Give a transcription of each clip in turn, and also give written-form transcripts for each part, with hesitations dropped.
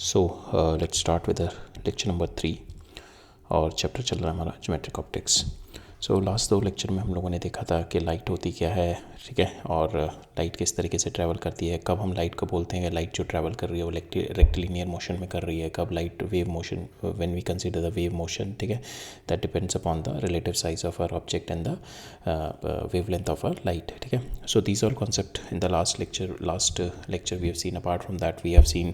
So let's start with lecture number 3 और chapter चल रहा है हमारा geometric optics. So last 2 lecture में हम लोगों ने देखा था कि लाइट होती क्या है, ठीक है, और लाइट किस तरीके से ट्रैवल करती है, कब हम लाइट को बोलते हैं कि लाइट जो ट्रैवल कर रही है वो रेक्टिलिनियर मोशन में कर रही है, कब light wave motion, when we consider the wave motion, ठीक है, that depends upon the relative size of our object and the wavelength of our light, ठीक है. So these all concept in the last lecture we have seen. Apart from that we have seen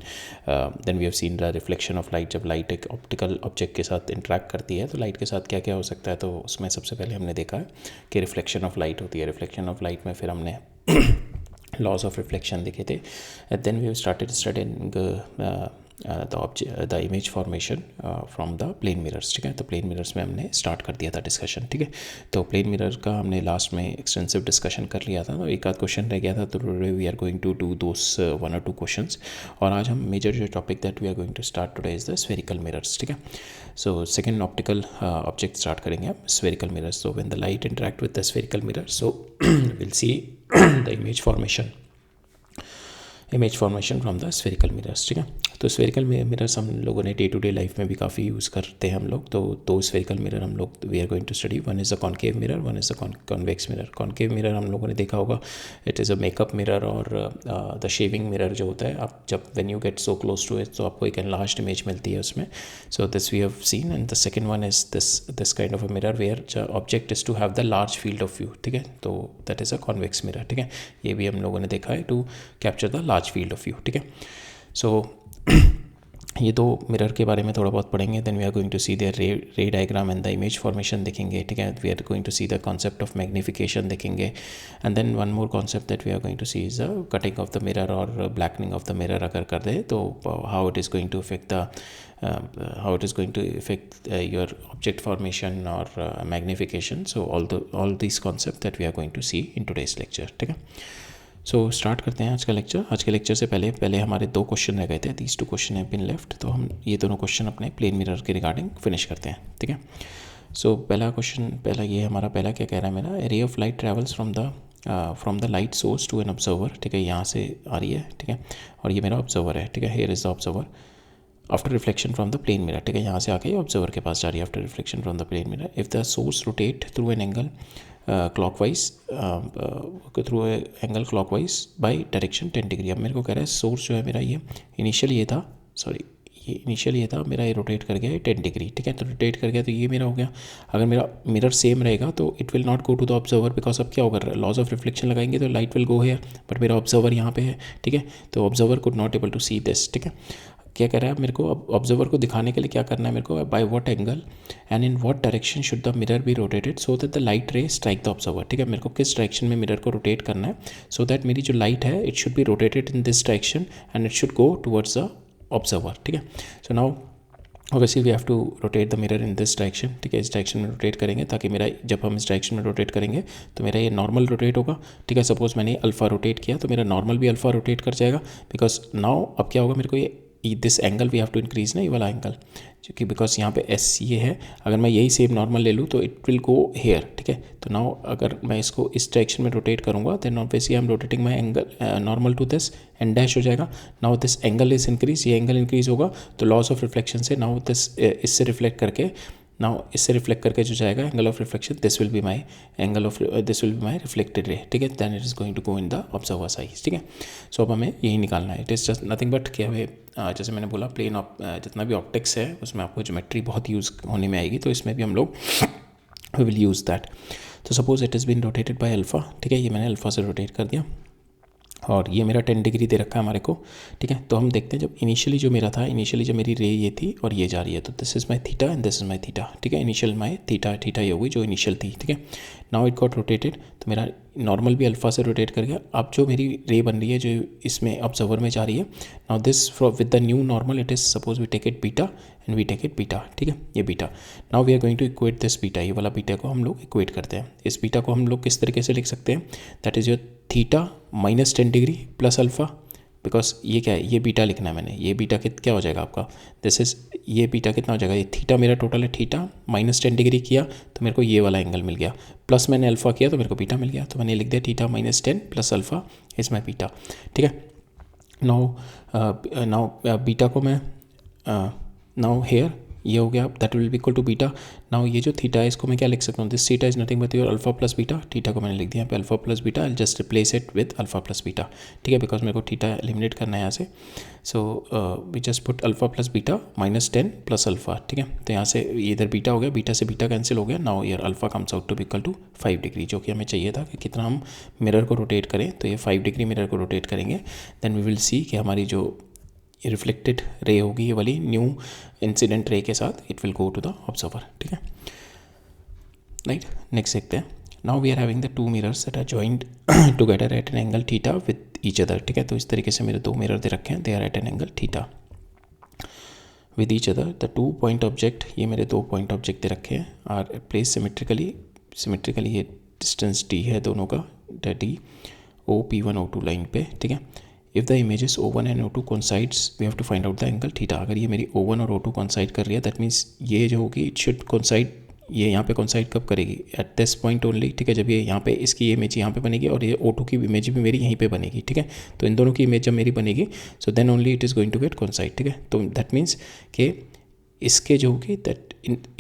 then we have seen the reflection of light. जब light एक optical object के साथ interact करती है तो light के साथ क्या क्या हो सकता है, तो उसमें सबसे पहले हमने देखा है कि रिफ्लेक्शन ऑफ लाइट होती है. रिफ्लेक्शन ऑफ लाइट में फिर हमने लॉज ऑफ रिफ्लेक्शन देखे थे. Then we have started studying the image formation from the plane mirrors, ठीक है. तो प्लेन मिरर्स में हमने स्टार्ट कर दिया था डिस्कशन, ठीक है. तो प्लेन मिरर का हमने लास्ट में एक्सटेंसिव डिस्कशन कर लिया था, तो एक आध क्वेश्चन रह गया था. तो today we are going to do those 1 or 2 questions. और आज हम मेजर जो topic that we are going to start today is the spherical mirrors, ठीक है. So second optical object start करेंगे आप, spherical mirrors. So when the light interact with the spherical mirror, so will see the image formation from the spherical mirrors, ठीक है. तो spherical mirrors हम लोगों ने डे टू डे लाइफ में भी काफ़ी यूज़ करते हैं हम लोग. तो 2 स्फेरिकल मिरर हम लोग we are going to study. One is the concave mirror, one is the convex mirror. Concave mirror हम लोगों ने देखा होगा, it is a makeup mirror और द शेविंग मिरर जो होता है, आप जब when you get so close to it तो आपको एक एनलार्ज्ड इमेज मिलती है उसमें. So this we have seen. And the second one is this kind of a mirror where object is to have the large field of view, ठीक है. तो that is a convex mirror, ठीक है. ये भी हम लोगों ने देखा है, to capture the large field of view, ठीक है. सो ये 2 मिरर के बारे में थोड़ा बहुत पढ़ेंगे. Then we are going to see their ray diagram and the image formation देखेंगे, ठीक है. We are going to see the concept of magnification देखेंगे. And then one more concept that we are going to see is the cutting of the mirror और blackening of the mirror अगर कर दे तो how it is going to affect your object formation और magnification. So all this concept that we are going to see in today's lecture, ठीक है. So start करते हैं आज का लेक्चर. आज के लेक्चर से पहले हमारे 2 क्वेश्चन रह गए थे. These 2 question have been left. तो हम ये दोनों क्वेश्चन अपने प्लेन मिरर के रिगार्डिंग फिनिश करते हैं, ठीक है. सो पहला ये हमारा पहला क्या कह रहा है मेरा, a ray of light travels from the light source to an observer, ठीक है. यहाँ से आ रही है, ठीक है, और ये मेरा ऑब्जर्वर है, ठीक है. Here is the observer after reflection from the plane mirror, ठीक है. यहाँ से आके ऑब्जर्वर के पास जा रही है after reflection from the plane mirror. If the source rotate through an angle clockwise by direction 10 degree. अब मेरे को कह रहा है सोर्स जो है मेरा ये इनिशियल ये था मेरा, ये रोटेट कर गया है 10 डिग्री, ठीक है. तो रोटेट कर गया तो ये मेरा हो गया. अगर मेरा मिरर सेम रहेगा तो it will not go to the observer, because अब क्या होगा, लॉज ऑफ रिफ्लेक्शन लगाएंगे तो light will go here, but मेरा ऑब्जर्वर यहाँ पे है, ठीक है. तो observer could not able to see this, ठीक है. क्या कह रहा है मेरे को, अब ऑब्जर्वर को दिखाने के लिए क्या करना है मेरे को, by what angle and in what direction should the mirror be rotated so that the light ray strike the observer, ठीक है. मेरे को किस डायरेक्शन में मिरर को रोटेट करना है सो दैट मेरी जो लाइट है it should be rotated in this direction and it should go towards the observer, ठीक है. So now obviously we have to rotate the mirror in this direction, ठीक है. इस डायरेक्शन में रोटेट करेंगे ताकि मेरा, जब हम इस डायरेक्शन में रोटेट करेंगे तो मेरा ये नॉर्मल रोटेट होगा, ठीक है. सपोज मैंने अल्फ़ा रोटेट किया तो मेरा नॉर्मल भी अल्फ़ा रोटेट कर जाएगा, बिकॉज नाउ अब क्या होगा, मेरे को ये this angle we have to increase ना, ये वाला एंगल, क्योंकि बिकॉज यहाँ पे एस ये है, अगर मैं यही सेम नॉर्मल ले लूँ तो इट विल गो हेयर, ठीक है. तो नाउ अगर मैं इसको इस डायरेक्शन में रोटेट करूँगा then obviously I am rotating my angle normal to this and dash हो जाएगा. Now this angle is increase, ये एंगल इंक्रीज होगा तो लॉस ऑफ रिफ्लेक्शन से नाउ दिस इससे रिफ्लेक्ट करके जो जाएगा angle of reflection, this will be my reflected ray, ठीक है. Then it is going to go in the observer size, ठीक है. सो अब हमें यही निकालना है. It is just nothing but क्या है, जैसे मैंने बोला प्लेन जितना भी ऑप्टिक्स है उसमें आपको ज्योमेट्री बहुत यूज़ होने में आएगी, तो इसमें भी हम लोग वी विल यूज़ दैट. तो suppose it is been rotated by alpha, ठीक है. ये मैंने अल्फ़ा से रोटेट कर दिया और ये मेरा 10 डिग्री दे रखा है हमारे को, ठीक है. तो हम देखते हैं जब इनिशियली जब मेरी रे ये थी और ये जा रही है, तो this is my theta and this is my theta, ठीक है. इनिशियल माई थीटा ये होगी जो इनिशियल थी, ठीक है. नाउ इट गॉट रोटेटेड, तो मेरा नॉर्मल भी अल्फ़ा से रोटेट कर गया. अब जो मेरी रे बन रही है जो इसमें ऑब्जर्वर में जा रही है, now this with the new normal it is suppose we take it beta and we take it beta, ठीक है. ये beta, now we are going to equate this beta, ये वाला बीटा को हम लोग इक्वेट करते हैं. इस बीटा को हम लोग किस तरीके से लिख सकते हैं, that is your theta minus 10 degree plus alpha, because ये क्या है, ये बीटा लिखना है मैंने. ये बीटा क्या हो जाएगा आपका, दिस इज ये बीटा कितना हो जाएगा, ये थीटा मेरा टोटल है, थीटा माइनस 10 डिग्री किया तो मेरे को ये वाला एंगल मिल गया, प्लस मैंने अल्फ़ा किया तो मेरे को बीटा मिल गया. तो मैंने लिख दिया theta minus 10 plus alpha is my beta, ठीक है. नाउ बीटा को मैं नाउ हेयर ये हो गया, that will be equal to beta. Now ये जो थीटा है इसको मैं क्या लिख सकता हूँ, this theta is nothing but your alpha plus beta. Theta को मैंने लिख दिया यहाँ पे alpha plus beta, I just replace it with alpha plus beta, ठीक है, बिकॉज मेरे को थीटा एलिमिनेट करना है यहाँ से। So we just put alpha plus beta -10 plus alpha, ठीक है। तो यहाँ से इधर बीटा हो गया, बीटा से बीटा कैंसिल हो गया। Now here alpha comes out to be equal to 5 degree, जो कि हमें चाहिए था कि कितना हम मिरर को रोटेट करें। तो ये 5 डिग्री मिरर को रोटेट करेंगे, देन वी विल सी कि हमारी जो रिफ्लेक्टेड रे होगी ये वाली न्यू इंसिडेंट रे के साथ it will go to the observer, ठीक है, राइट। नेक्स्ट देखते हैं। Now we are having the two mirrors that are joined together at an angle theta with each other, ठीक है। तो इस तरीके से मेरे दो मिरर दे रखे हैं, they are at an angle theta with each other. The 2 point object, ये मेरे 2 पॉइंट ऑब्जेक्ट दे रखे हैं, आर प्लेस सिमेट्रिकली ये डिस्टेंस d है दोनों का, D O P1 O2 line पे, ठीक है। If the images O1 and O2 coincides we have to find out the angle theta. अगर ये मेरी O1 और O2 कोइंसाइड कर रही है, दैट मीन्स ये जो होगी इट शुड कोइंसाइड, ये यहाँ पे कोइंसाइड कब करेगी, एट दिस पॉइंट ओनली, ठीक है। जब ये यहाँ पे इसकी इमेज यहाँ पे बनेगी और ये O2 की इमेज भी मेरी यहीं पे बनेगी, ठीक है। तो इन दोनों की इमेज जब मेरी बनेगी, so then only it is going to get coincide, ठीक है। तो दैट मीन्स कि इसके जो होगी दैट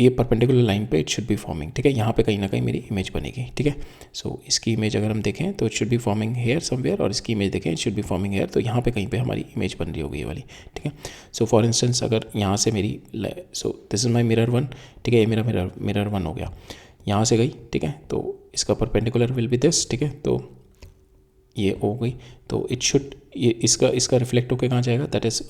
ये परपेंडिकुलर लाइन पे इट शुड बी फॉर्मिंग, ठीक है। यहाँ पे कहीं ना कहीं मेरी इमेज बनेगी, ठीक है। सो इसकी इमेज अगर हम देखें तो it should be forming here somewhere, और इसकी इमेज देखें it should be forming here, तो यहाँ पे कहीं पे हमारी इमेज बन रही होगी ये वाली, ठीक है। सो फॉर इंस्टेंस अगर यहाँ से मेरी, सो दिस इज़ माई मिरर 1, ठीक है, ये मेरा मिरर 1 हो गया, यहाँ से गई, ठीक है। तो इसका परपेंडिकुलर विल बी दिस, ठीक है। तो ये हो गई, तो इट शुड, ये इसका रिफ्लेक्ट होकर कहाँ जाएगा, दैट इज़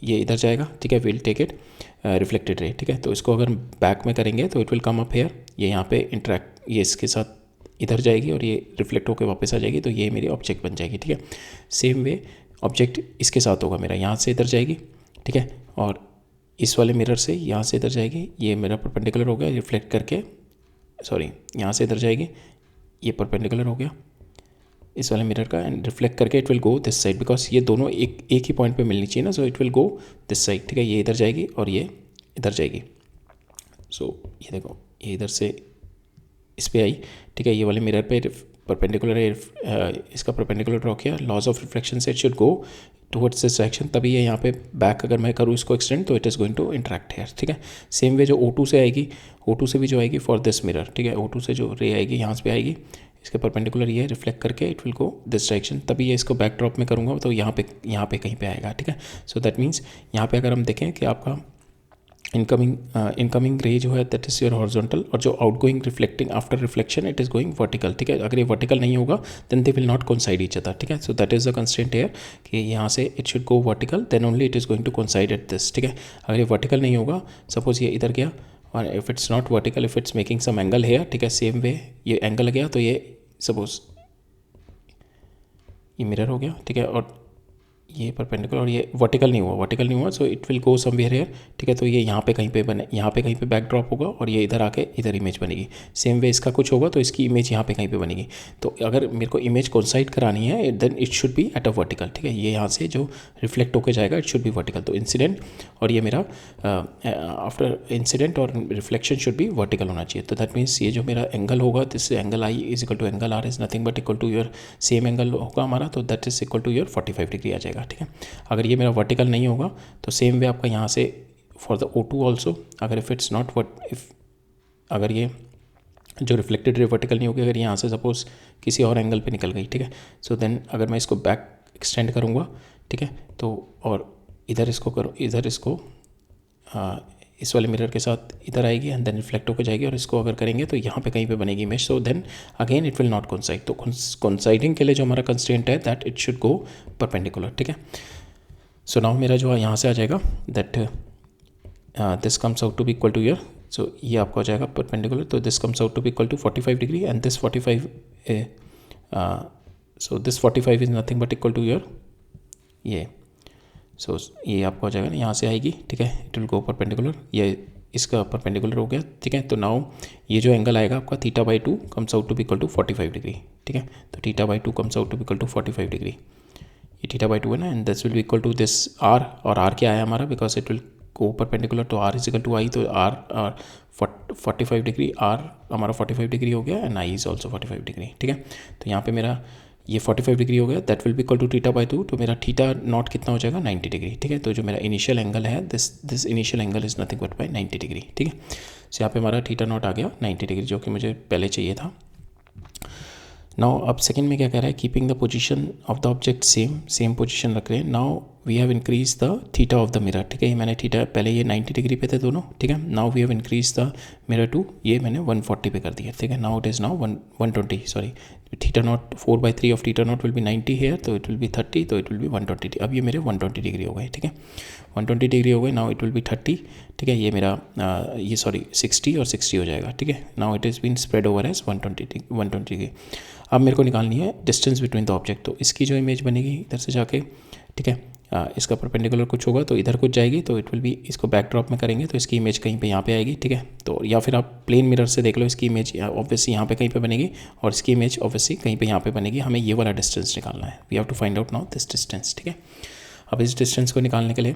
ये इधर जाएगा, ठीक है। Will take it reflected ray, ठीक है। तो इसको अगर बैक में करेंगे तो it will come up here, ये यहाँ पे इंटरेक्ट, ये इसके साथ इधर जाएगी और ये रिफ्लेक्ट होकर वापस आ जाएगी, तो ये मेरी ऑब्जेक्ट बन जाएगी, ठीक है। सेम वे ऑब्जेक्ट इसके साथ होगा मेरा, यहाँ से इधर जाएगी, ठीक है, और इस वाले मिरर से यहाँ से इधर जाएगी, ये मेरा परपेंडिकुलर हो गया, रिफ्लेक्ट करके, सॉरी, यहाँ से इधर जाएगी, ये परपेंडिकुलर हो गया इस वाले मिरर का, एंड रिफ्लेक्ट करके it will go this side, because ये दोनों एक ही पॉइंट पे मिलनी चाहिए ना, सो it will go this side, ठीक है। ये इधर जाएगी और ये इधर जाएगी। सो ये देखो, ये इधर से इस पे आई, ठीक है, ये वाले मिरर पे परपेंडिकुलर है, इसका परपेंडिकुलर ड्रॉ किया, लॉज ऑफ रिफ्लेक्शन से it should go towards this direction, तभी ये यहाँ पे बैक अगर मैं करूँ इसको एक्सटेंड तो it is going to interact here, ठीक है। सेम वे जो O2 से आएगी, O2 से भी जो आएगी फॉर दिस मिरर, ठीक है, O2 से जो रे आएगी यहाँ पे आएगी, इसके परपेंडिकुलर ये रिफ्लेक्ट करके it will go this direction, तभी ये इसको बैक ड्रॉप में करूँगा तो यहाँ पे कहीं पे आएगा, ठीक है। सो दैट मीन्स यहाँ पे अगर हम देखें कि आपका इनकमिंग रे जो है दैट इज़ योर हॉरिजॉन्टल, और जो outgoing reflecting after reflection it is going vertical, ठीक है। अगर ये वर्टिकल नहीं होगा then they will not coincide each other, ठीक है। So that is the constraint here कि यहाँ से it should go vertical, then only it is going to coincide at this, ठीक है। अगर ये वर्टिकल नहीं होगा, सपोज ये इधर गया, और if it's not vertical, if it's making some angle here, ठीक है, सेम वे ये एंगल गया तो ये सपोज ये मिरर हो गया, ठीक है, और ये परपेंडिकुलर और ये वर्टिकल नहीं हुआ, सो it will go somewhere here, ठीक है। तो ये यहाँ पे कहीं पे बैक ड्रॉप होगा और ये इधर आके इधर इमेज बनेगी। सेम वे इसका कुछ होगा तो इसकी इमेज यहाँ पे कहीं पे बनेगी। तो अगर मेरे को इमेज कोइंसाइड करानी है then it should be at a vertical, ठीक है। ये यहाँ से जो रिफ्लेक्ट होकर जाएगा इट शुड बी वर्टिकल, तो इंसिडेंट और ये मेरा आफ्टर इंसिडेंट और रिफ्लेक्शन शुड बी वर्टिकल होना चाहिए। तो दैट मीन्स ये जो मेरा एंगल होगा, this angle i is equal to angle r is nothing but equal to your same angle होगा हमारा, तो that is equal to your 45 degree आ जाएगा, ठीक है। अगर ये मेरा वर्टिकल नहीं होगा तो सेम वे आपका यहाँ से फॉर द O2 ऑल्सो, अगर इफ़ इट्स नॉट अगर ये जो रिफ्लेक्टेड रे वर्टिकल नहीं होगी, अगर यहाँ से सपोज किसी और एंगल पे निकल गई, ठीक है, सो देन अगर मैं इसको बैक एक्सटेंड करूँगा, ठीक है, तो और इधर इसको करूँ, इधर इसको इस वाले मिरर के साथ इधर आएगी एंड देन रिफ्लेक्ट होकर जाएगी, और इसको अगर करेंगे तो यहाँ पे कहीं पे बनेगी image, so then again it will not coincide. तो कोइंसाइडिंग के लिए जो हमारा कंस्ट्रेंट है that it should go perpendicular, ठीक है। सो नाउ मेरा जो यहाँ से आ जाएगा that this comes out to be equal to year, so ये आपका हो जाएगा परपेंडिकुलर, तो this comes out to be equal to 45 degree and this 45 so this 45 is nothing but equal to year ये, सो ये आपको हो जाएगा ना, यहाँ से आएगी, ठीक है, इट विल गो परपेंडिकुलर, ये इसका परपेंडिकुलर हो गया, ठीक है। तो नाउ ये जो एंगल आएगा आपका θ/2 comes out to be equal to 45 degree, ठीक है। तो θ/2 comes out to be equal to 45 degree, ये θ/2 है ना, and this will be equal to this r, और r क्या है हमारा, because it will go perpendicular, तो r is equal to i, तो r 45 डिग्री, r हमारा 45 डिग्री हो गया and i is also 45 degree, ठीक है। तो यहाँ पे मेरा ये 45 डिग्री हो गया, that will be equal to theta by 2, तो मेरा थीटा नॉट कितना हो जाएगा 90 डिग्री, ठीक है। तो जो मेरा इनिशियल एंगल है this initial angle is nothing but by 90 degree, ठीक है। सो यहाँ पे हमारा थीटा नॉट आ गया 90 डिग्री, जो कि मुझे पहले चाहिए था। नाउ अब सेकंड में क्या कह रहा है, keeping the position of the object same position रख रहे हैं। Now we have increase the theta of the mirror, ठीक है। ये मैंने थीटा पहले ये 90 डिग्री पे थे दोनों, ठीक है। Now we have increase the mirror to, ये मैंने 140 पे कर दिया, ठीक है। Now it is now 120, sorry, theta naught 4/3 of theta naught will be 90 here, तो इट विल बी 30, तो इट विल बी 120। अब ये मेरे 120 डिग्री हो गए, ठीक है। 120 डिग्री हो गए, नाउ इट विल बी 30, ठीक है। ये मेरा ये सॉरी 60 और 60 हो जाएगा, ठीक है। Now it is been spread over as 120 degree. अब मेरे को निकालनी है डिस्टेंस बिटवीन द ऑब्जेक्ट, तो इसकी जो इमेज बनेगी इधर से जाके, ठीक है, इसका परपेंडिकुलर कुछ होगा तो इधर कुछ जाएगी, तो इट विल बी, इसको बैकड्रॉप में करेंगे तो इसकी इमेज कहीं पे यहाँ पे आएगी, ठीक है। तो या फिर आप प्लेन मिरर से देख लो, इसकी इमेज ऑब्वियसली यहाँ पे कहीं पे बनेगी और इसकी इमेज ऑब्वियसली कहीं पे यहाँ पे बनेगी। हमें ये वाला डिस्टेंस निकालना है, we have to find out now this distance, ठीक है। अब इस डिस्टेंस को निकालने के लिए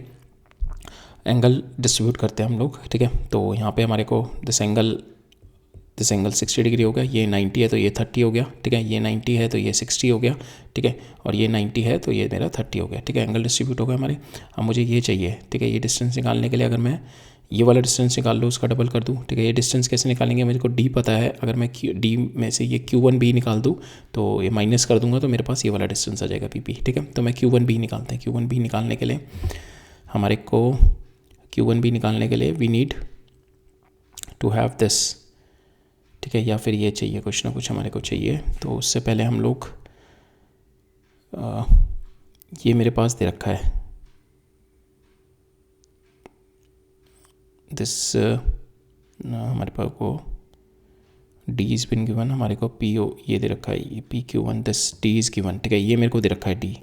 एंगल डिस्ट्रीब्यूट करते हैं हम लोग, ठीक है। तो यहाँ पे हमारे को दिस एंगल 60 डिग्री हो गया, ये 90 है तो ये 30 हो गया, ठीक है। ये 90 है तो ये 60 हो गया, ठीक है। और ये 90 है तो ये मेरा 30 हो गया, ठीक है। एंगल डिस्ट्रीब्यूट हो गया हमारे। अब मुझे ये चाहिए, ठीक है। ये डिस्टेंस निकालने के लिए अगर मैं ये वाला डिस्टेंस निकाल लूँ, उसका डबल कर दूँ, ठीक है। ये डिस्टेंस कैसे निकालेंगे, मुझे को डी पता है, अगर मैं डी में से ये Q1B निकाल दूँ तो ये माइनस कर दूंगा तो मेरे पास ये वाला डिस्टेंस आ जाएगा PP, ठीक है। तो मैं Q1B निकालते हैं। Q1B निकालने के लिए हमारे को Q1B निकालने के लिए we need to have this, ठीक है। या फिर ये चाहिए, कुछ ना कुछ हमारे को चाहिए। तो उससे पहले हम लोग ये मेरे पास दे रखा है दिस, हमारे पास को D इज़ बिन गिवन, हमारे को PO ये दे रखा है, ये PQ1, this D is given, ठीक है। ये मेरे को दे रखा है D,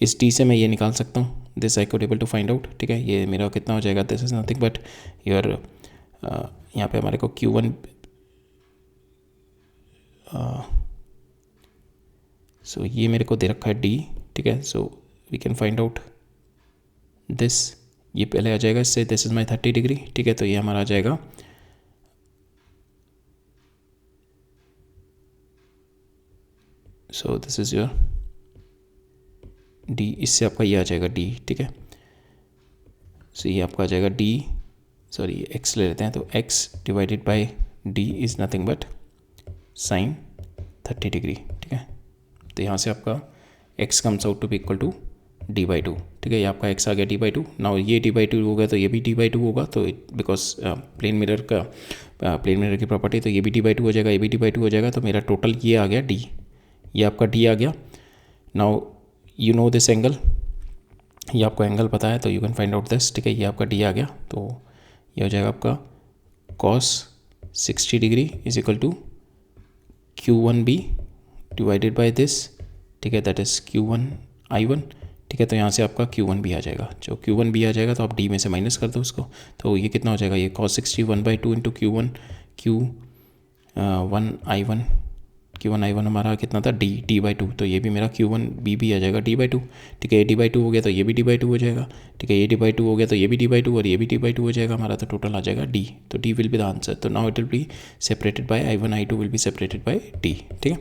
इस D से मैं ये निकाल सकता हूँ, this I could able to find out, ठीक है। ये मेरा कितना हो जाएगा, this is nothing but your, यहाँ पे हमारे को Q1 सो ये मेरे को दे रखा है D, ठीक है। So we can find out this, ये पहले आ जाएगा इससे, दिस इज़ माई 30 डिग्री, ठीक है। तो ये हमारा आ जाएगा सो दिस इज़ योर D, इससे आपका ये आ जाएगा D, ठीक है। सो ये आपका आ जाएगा D, सॉरी x ले लेते हैं, तो x divided by D is nothing but sine 30 degree, ठीक है। तो यहाँ से आपका x comes out to be equal to D/2, ठीक है। ये आपका x आ गया D/2। नाउ ये D/2 हो गया तो ये भी D/2 होगा, तो बिकॉज प्लेन मिरर की प्रॉपर्टी, तो ये भी D/2 हो जाएगा, ये भी D/2 हो जाएगा। तो मेरा टोटल ये आ गया D, ये आपका D आ गया। Now you know this angle, ये आपको एंगल पता है तो you can find out this, ठीक है। ये आपका D आ गया, तो ये हो जाएगा आपका cos 60 degree is equal to Q1B divided by this, ठीक है, दैट इज़ Q1I1, ठीक है। तो यहाँ से आपका Q1B आ जाएगा, जो Q1B आ जाएगा तो आप D में से माइनस कर दो उसको, तो ये कितना हो जाएगा, ये cos 60 1/2 इंटू Q1I1 हमारा कितना था D/2, तो ये भी मेरा Q1B भी आ जाएगा D/2, ठीक है। ये D/2 हो गया तो ये भी D/2 हो जाएगा, ठीक है। ये D/2 हो गया तो ये भी D/2 और ये भी D/2 हो जाएगा हमारा, तो टोटल आ जाएगा D, तो D will be the answer. तो now it will be separated by I1 I2 will be separated by D, ठीक है।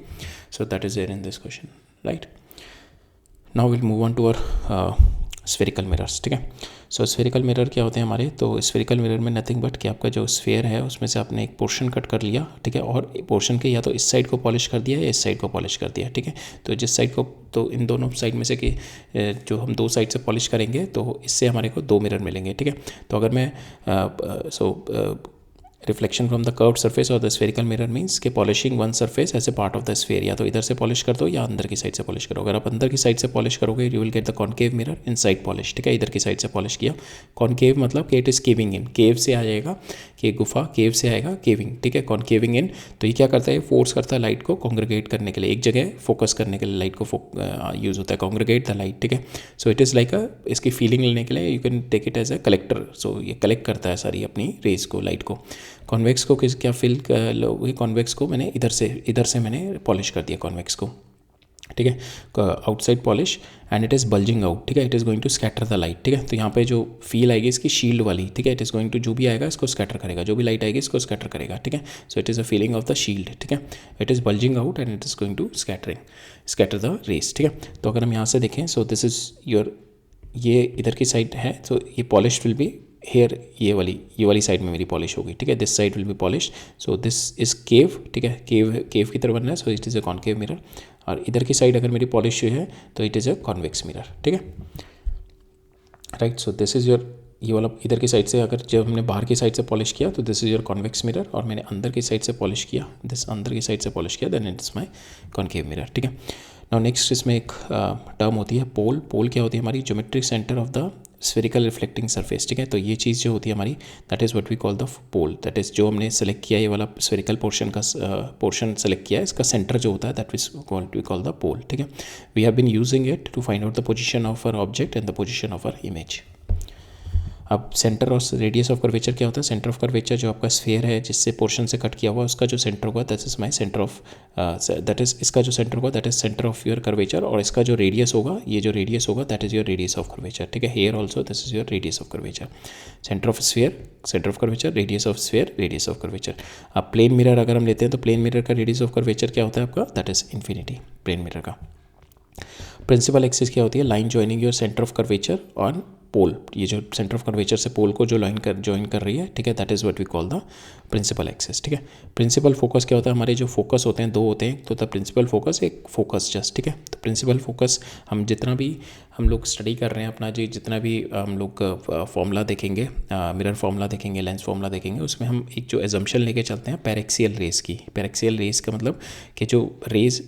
So that is there in this question, right. Now will move on to our spherical mirrors, ठीक है। सो spherical mirror क्या होते हैं हमारे, तो spherical mirror में नथिंग बट कि आपका जो स्फेयर है उसमें से आपने एक पोर्शन कट कर लिया, ठीक है। और पोर्शन के या तो इस साइड को पॉलिश कर दिया या इस साइड को पॉलिश कर दिया, ठीक है। तो जिस साइड को, तो इन दोनों साइड में से कि जो हम दो साइड से पॉलिश करेंगे तो इससे हमारे को दो मिरर मिलेंगे, ठीक है। तो अगर मैं reflection from the curved surface और द स्फेरिकल मिरर मीन्स के polishing one surface as a part of the sphere, या तो इधर से पॉलिश कर दो या अंदर की साइड से पॉलिश करो। अगर आप अंदर की साइड से पॉलिश करोगे you will get the concave mirror in side polish, ठीक है। इधर की साइड से पॉलिश किया, कॉनकेव मतलब कि इट इज़ केविंग इन, केव से आ जाएगा कि गुफा, केव से आएगा केविंग, ठीक है, कॉनकेविंग इन। तो ये क्या करता है, फोर्स करता है लाइट को कॉन्ग्रीगेट करने के लिए, एक जगह फोकस करने के लिए लाइट को यूज़ होता है, कॉन्ग्रीगेट द लाइट, ठीक है। सो इट इज़ लाइक इसकी फीलिंग लेने के लिए you can take it as a collector, so ये कलेक्ट करता है सारी अपनी रेज को, लाइट को। कॉन्वेक्स को क्या फिल लोगे, कॉन्वेक्स को मैंने इधर से मैंने पॉलिश कर दिया कॉन्वेक्स को, ठीक है, outside polish and it is bulging out, ठीक है, it is going to scatter the light, ठीक है। तो यहाँ पे जो फील आएगी इसकी शील्ड वाली, ठीक है, इट इज़ गोइंग टू जो भी आएगा इसको स्कैटर करेगा, जो भी लाइट आएगी इसको स्कैटर करेगा, ठीक है। So it is a feeling of the shield, ठीक है, it is bulging out and it is going to scatter the rays, ठीक है। तो अगर हम यहाँ से देखें, सो दिस इज़ योर, ये इधर की साइड है, तो ये पॉलिश विल बी हेयर, ये वाली साइड में मेरी पॉलिश होगी, ठीक है, this side will be polish. So this is cave, ठीक है, केव की तरह बन रहा है, so it is a concave mirror. और इधर की साइड अगर मेरी पॉलिश है तो it is a convex mirror, ठीक है, right. So this is your, ये वाला इधर की साइड से अगर जब हमने बाहर की साइड से पॉलिश किया तो this is your convex mirror, और मैंने अंदर की साइड से पॉलिश किया, दिस अंदर की साइड से पॉलिश किया, then it's my concave mirror, ठीक है। नाउ नेक्स्ट इसमें एक टर्म होती है पोल। पोल क्या होती है? हमारी geometric centre of the spherical reflecting surface, ठीक है। तो ये चीज़ जो होती है हमारी, that is what we call the pole, that is जो हमने सेलेक्ट किया, ये वाला स्फेरिकल पोर्शन का पोर्शन सेलेक्ट किया है, इसका सेंटर जो होता है that is what we call the pole, ठीक है। We have been using it to find out the position of our object and the position of our image. अब सेंटर और रेडियस ऑफ कर्वेचर क्या होता है? सेंटर ऑफ कर्वेचर जो आपका sphere है जिससे पोर्शन से कट किया हुआ, उसका जो सेंटर होगा that is my centre of, that is इसका जो सेंटर होगा that is centre of your curvature, और इसका जो रेडियस होगा, ये जो रेडियस होगा that is your radius of curvature, ठीक है। Here also this is your radius of curvature, centre of sphere, centre of curvature, radius of sphere, radius of curvature. अब प्लेन मिरर अगर हम लेते हैं तो प्लेन मिरर का रेडियस ऑफ कर्वेचर क्या होता है आपका? That is infinity, plane mirror का। प्रिंसिपल एक्सिस क्या होती है? Line joining your centre of curvature on pole, ये जो सेंटर ऑफ कर्वेचर से पोल को जो ज्वाइन कर रही है, ठीक है, that is what we call the principal axis, ठीक है। प्रिंसिपल फोकस क्या होता है? हमारे जो फोकस होते हैं दो होते हैं, तो द प्रिंसिपल फोकस, एक फोकस जस्ट, ठीक है। तो प्रिंसिपल फोकस हम जितना भी हम लोग स्टडी कर रहे हैं अपना, जी जितना भी हम लोग फॉर्मूला देखेंगे, मिरर फॉर्मूला देखेंगे, लेंस फॉर्मूला देखेंगे, उसमें हम एक जो एजम्पशन लेके चलते हैं पैरेक्सियल रेस की। पैरेक्सियल रेस का मतलब कि जो रेज,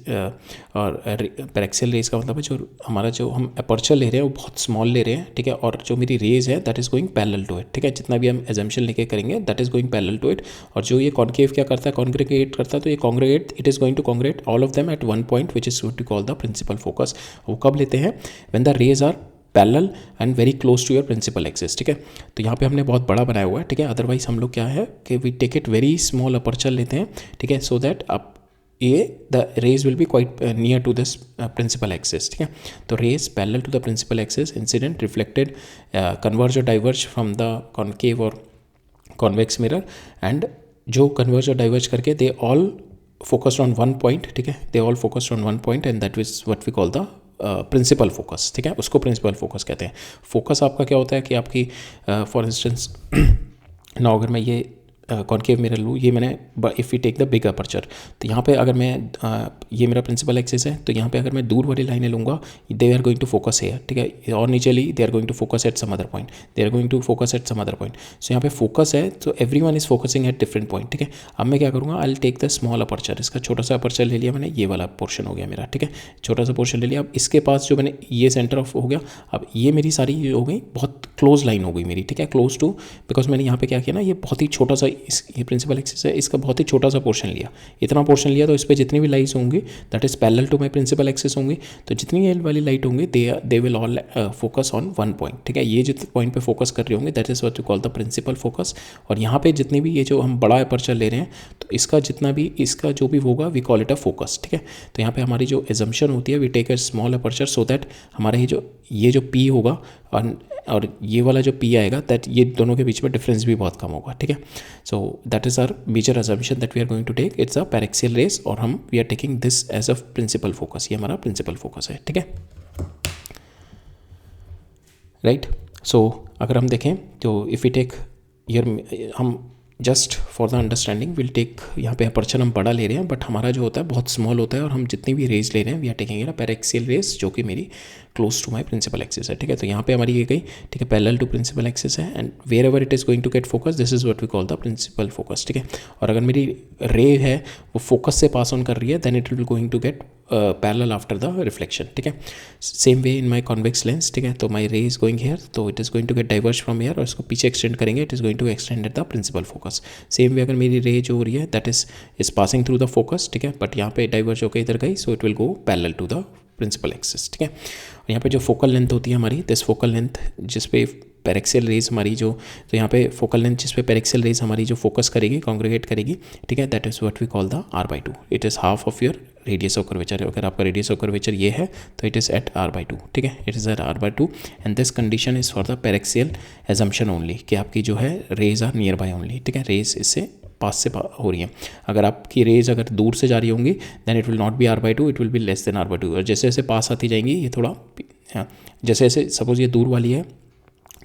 और पैरेक्सियल रेस का मतलब है जो हमारा जो हम अपर्चर ले रहे हैं वो बहुत स्मॉल ले रहे हैं, ठीक है, और जो मेरी रेज है that is going parallel to it, ठीक है। जितना भी हम एजम्पशन लेके करेंगे that is going parallel to it, और जो ये कॉन्केव क्या करता है? कॉन्ग्रेगेट करता है, तो ये congregate, it is going to congregate all of them at one point which is what we call the principal focus. वो कब लेते हैं? When the rays are parallel and very close to your principal axis, ठीक है। तो यहाँ पे हमने बहुत बड़ा बनाया हुआ है, ठीक है। अदरवाइज हम लोग क्या है कि we take it very small aperture लेते हैं, ठीक है, सो दैट अब ये the rays will be quite near to this principal axis, ठीक है। तो rays parallel to the principal axis, incident, reflected, converge और डाइवर्ज फ्रॉम द कॉनकेव और कॉन्वेक्स मिरर, एंड जो कन्वर्ज और डाइवर्ज करके they all focused on one point, ठीक है, they all focused on one point, and that is what we call the principal focus, ठीक है, उसको प्रिंसिपल फोकस कहते हैं। फोकस आपका क्या होता है कि आपकी फॉर इंस्टेंस ना, अगर मैं ये कॉनकेव मिरर लूँ, ये मैंने if we take the big aperture, तो यहाँ पे अगर मैं ये मेरा प्रिंसिपल एक्सिस है, तो यहाँ पे अगर मैं दूर वाली लाइनें लूँगा, they are going to focus here, ठीक है, और नीचे ली they are going to focus at some other point, they are going to focus at some other point. So यहाँ पे फोकस है तो every one is focusing at different point, ठीक है। अब मैं क्या करूँगा? I will take the small aperture, इसका छोटा सा अपर्चर ले लिया मैंने, ये वाला पोर्शन हो गया मेरा, ठीक है, छोटा सा पोर्शन ले लिया। अब इसके पास जो मैंने ये सेंटर ऑफ हो गया, अब ये मेरी सारी हो गई बहुत क्लोज लाइन हो गई मेरी, ठीक है, क्लोज टू, बिकॉज मैंने यहाँ पे क्या किया ना, ये बहुत ही छोटा सा ये प्रिंसिपल एक्सिस है, इसका बहुत ही छोटा सा पोर्शन लिया, इतना पोर्शन लिया, तो इस पर जितनी भी लाइट्स होंगी that is parallel to my principal axis होंगी, तो जितनी ये वाली लाइट होंगी they will all focus on one point, ठीक है। ये जितने पॉइंट पे फोकस कर रहे होंगे that is what we call the principal focus. और यहाँ पे जितनी भी ये जो हम बड़ा अपर्चर ले रहे हैं, तो इसका जितना भी इसका जो भी होगा we call it a focus, ठीक है। तो यहाँ पे हमारी जो एजम्पशन होती है, we take a small aperture so that हमारा ये जो पी होगा और ये वाला जो पी आएगा, दैट ये दोनों के बीच में डिफरेंस भी बहुत कम होगा, ठीक है। So that is our major assumption that we are going to take, it's a paraxial rays, और हम we are taking this as a principal focus, ये हमारा प्रिंसिपल फोकस है, ठीक है, राइट। सो अगर हम देखें तो इफ़ वी टेक हम just for the understanding will take, यहाँ पे अपर्चर हम बड़ा ले रहे हैं बट हमारा जो होता है बहुत स्मॉल होता है, और हम जितनी भी रेज ले रहे हैं वी आर टेकिंग ना पैरेक्सियल रेस, जो कि मेरी close to my principal axis है, ठीक है। तो यहाँ पे हमारी ये गई, ठीक है, पैरेलल टू प्रिंसिपल एक्सिस है, and wherever it is going to get focus this is what we call the principal focus, ठीक है। और अगर मेरी रे है वो फोकस से पास ऑन कर रही है, then it will going to get parallel after the reflection, ठीक है। Same way in my convex lens, ठीक है, तो my ray is going here, तो it is going to get diverge from here, और इसको पीछे एक्सटेंड करेंगे, it is going to extend at the principal focus. Same way अगर मेरी रे जो हो रही है that is passing through the focus, ठीक है, बट यहाँ पे डाइवर्ज होकर इधर गई, so it will go parallel to the principal axis, ठीक है। और यहाँ पे जो फोकल लेंथ होती है हमारी, दिस फोकल लेंथ जिस पे पेरेक्सियल रेज हमारी जो, तो यहाँ पे फोकल लेंथ जिस पे पेरेक्सियल रेज हमारी जो फोकस करेगी, कॉन्ग्रीगेट करेगी, ठीक है, that is what we call the r/2. It is half of your radius of curvature. अगर आपका रेडियस ऑफ कर्वेचर ये है तो इट इज़ एट r/2, ठीक है, it is at r/2. And this condition is for the paraxial assumption only, कि आपकी जो है rays are nearby only, ठीक है, रेज इससे पास से हो रही है. अगर आपकी रेज अगर दूर से जा रही होंगी then it will not be r/2, it will be less than r/2. और जैसे जैसे पास आती जाएंगी ये थोड़ा, जैसे जैसे सपोज ये दूर वाली है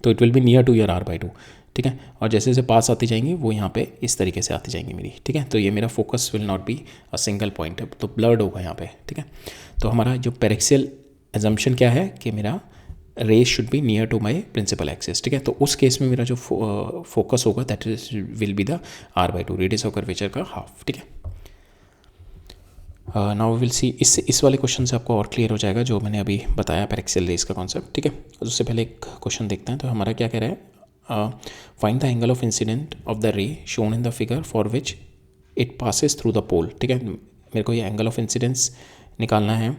तो it will be near to your r/2, ठीक है, और जैसे जैसे पास आती जाएंगी वो यहाँ पे इस तरीके से आती जाएंगी मेरी, ठीक है. तो ये मेरा focus will not be a single point, तो ब्लर्ड होगा यहाँ पे, ठीक है. तो हमारा जो पेरेक्सियल एजम्पशन क्या है कि मेरा rays should be near to my principal axis, ठीक है. तो उस केस में मेरा जो फोकस होगा that is will be the r/2, radius of curvature का हाफ, ठीक है. नाउ विल सी, इस वाले क्वेश्चन से आपको और क्लियर हो जाएगा जो मैंने अभी बताया पेरेक्सियल रेज का कॉन्सेप्ट, ठीक है. उससे पहले एक क्वेश्चन देखते हैं. तो हमारा क्या कह रहा है, find the angle of incident of the ray shown in the figure for which it passes through the pole, ठीक है. मेरे को ये एंगल ऑफ इंसिडेंस निकालना है,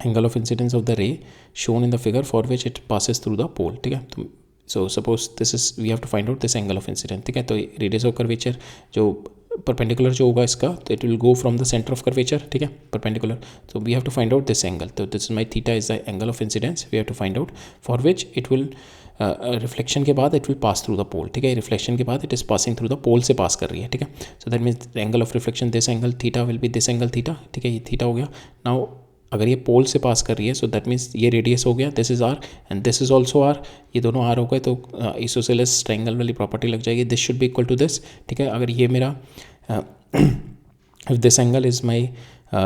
angle of incidence of the ray shown in the figure for which it passes through the pole, ठीक है. तो so suppose this is, we have to find out this angle of incidence, ठीक है. तो radius of curvature जो perpendicular जो होगा इसका, तो it will go from the centre of curvature, ठीक है, परपेंडिकुलर. तो we have to find out this angle. तो this is my theta is the angle of incidence we have to find out for which it will reflection के बाद it will pass through the pole, ठीक है. Reflection के बाद it is passing through the pole से pass कर रही है, ठीक है. So that means angle of reflection this angle theta will be this angle theta, ठीक है, ये थीटा हो गया. नाउ अगर ये पोल से पास कर रही है सो दैट मीन्स ये रेडियस हो गया, this is R and this is also R, ये दोनों आर हो गए. तो आइसोसेलेस ट्रायंगल वाली प्रॉपर्टी लग जाएगी, this should be equal to this, ठीक है. अगर ये मेरा if this angle is my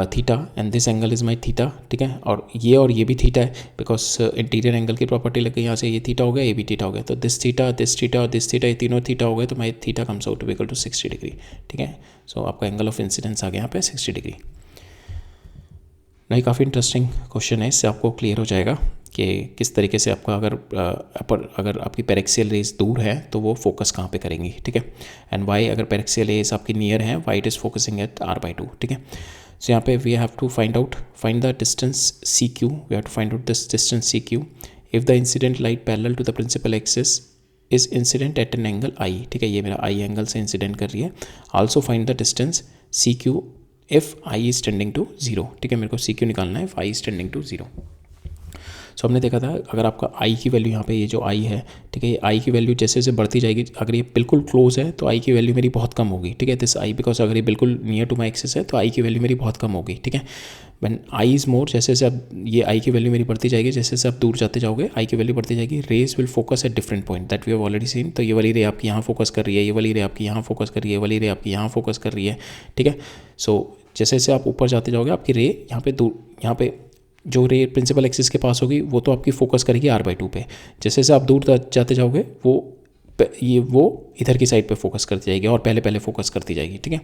theta and this angle is my theta, ठीक है, और ये भी थीटा है बिकॉज इंटीरियर एंगल की प्रॉपर्टी लग गई यहाँ से, ये थीटा हो गया, ये भी थीटा हो गया. तो दिस थीटा और दिस थीटा ये तीनों थीटा हो गए, तो my theta comes out to be equal to 60 degree, ठीक है. सो आपका एंगल ऑफ इंसिडेंस आ गया यहाँ पे 60 डिग्री. नहीं, काफ़ी इंटरेस्टिंग क्वेश्चन है, इससे आपको क्लियर हो जाएगा कि किस तरीके से आपका अगर आपकी पेरेक्सियल रेज दूर है तो वो फोकस कहाँ पे करेंगी, ठीक है. एंड वाई अगर पेरेक्सियल रेज आपकी नियर है, why it is focusing at r/2, ठीक है. सो यहाँ पे we have to find the distance CQ, we have to find out this distance CQ if the incident light parallel to the principal axis is incident at an angle I, ठीक है, ये मेरा I angle से incident कर रही है. Also find the distance CQ if I is tending to 0, ठीक है, मेरे को CQ निकालना है if I is tending to 0. So हमने देखा था अगर आपका I की वैल्यू यहाँ पे ये जो I है, ठीक है, ये I की वैल्यू जैसे जैसे बढ़ती जाएगी, अगर ये बिल्कुल क्लोज है तो I की वैल्यू मेरी बहुत कम होगी, ठीक है, दिस I, बिकॉज अगर ये बिल्कुल नियर टू माई एक्सिस है तो I की वैल्यू मेरी बहुत कम होगी, ठीक है. व्हेन I इज़ मोर, जैसे जैसे अब ये I की वैल्यू मेरी बढ़ती जाएगी, जैसे जैसे आप दूर जाते जाओगे I की वैल्यू बढ़ती जाएगी. Rays will focus at different point that we have already seen. तो ये वाली रे आपकी यहाँ फोकस कर रही है, ये वाली रे आपकी यहाँ फोकस कर रही है, ये वाली रे आपकी यहाँ फोकस कर रही है, ठीक है. सो जैसे जैसे आप ऊपर जाते जाओगे आपकी रे यहाँ पे दूर, यहाँ पे जो रे प्रिंसिपल एक्सिस के पास होगी वो तो आपकी फोकस करेगी r/2 पे. जैसे जैसे आप दूर जाते जाओगे वो इधर की साइड पे फोकस करती जाएगी और पहले फोकस करती जाएगी, ठीक है.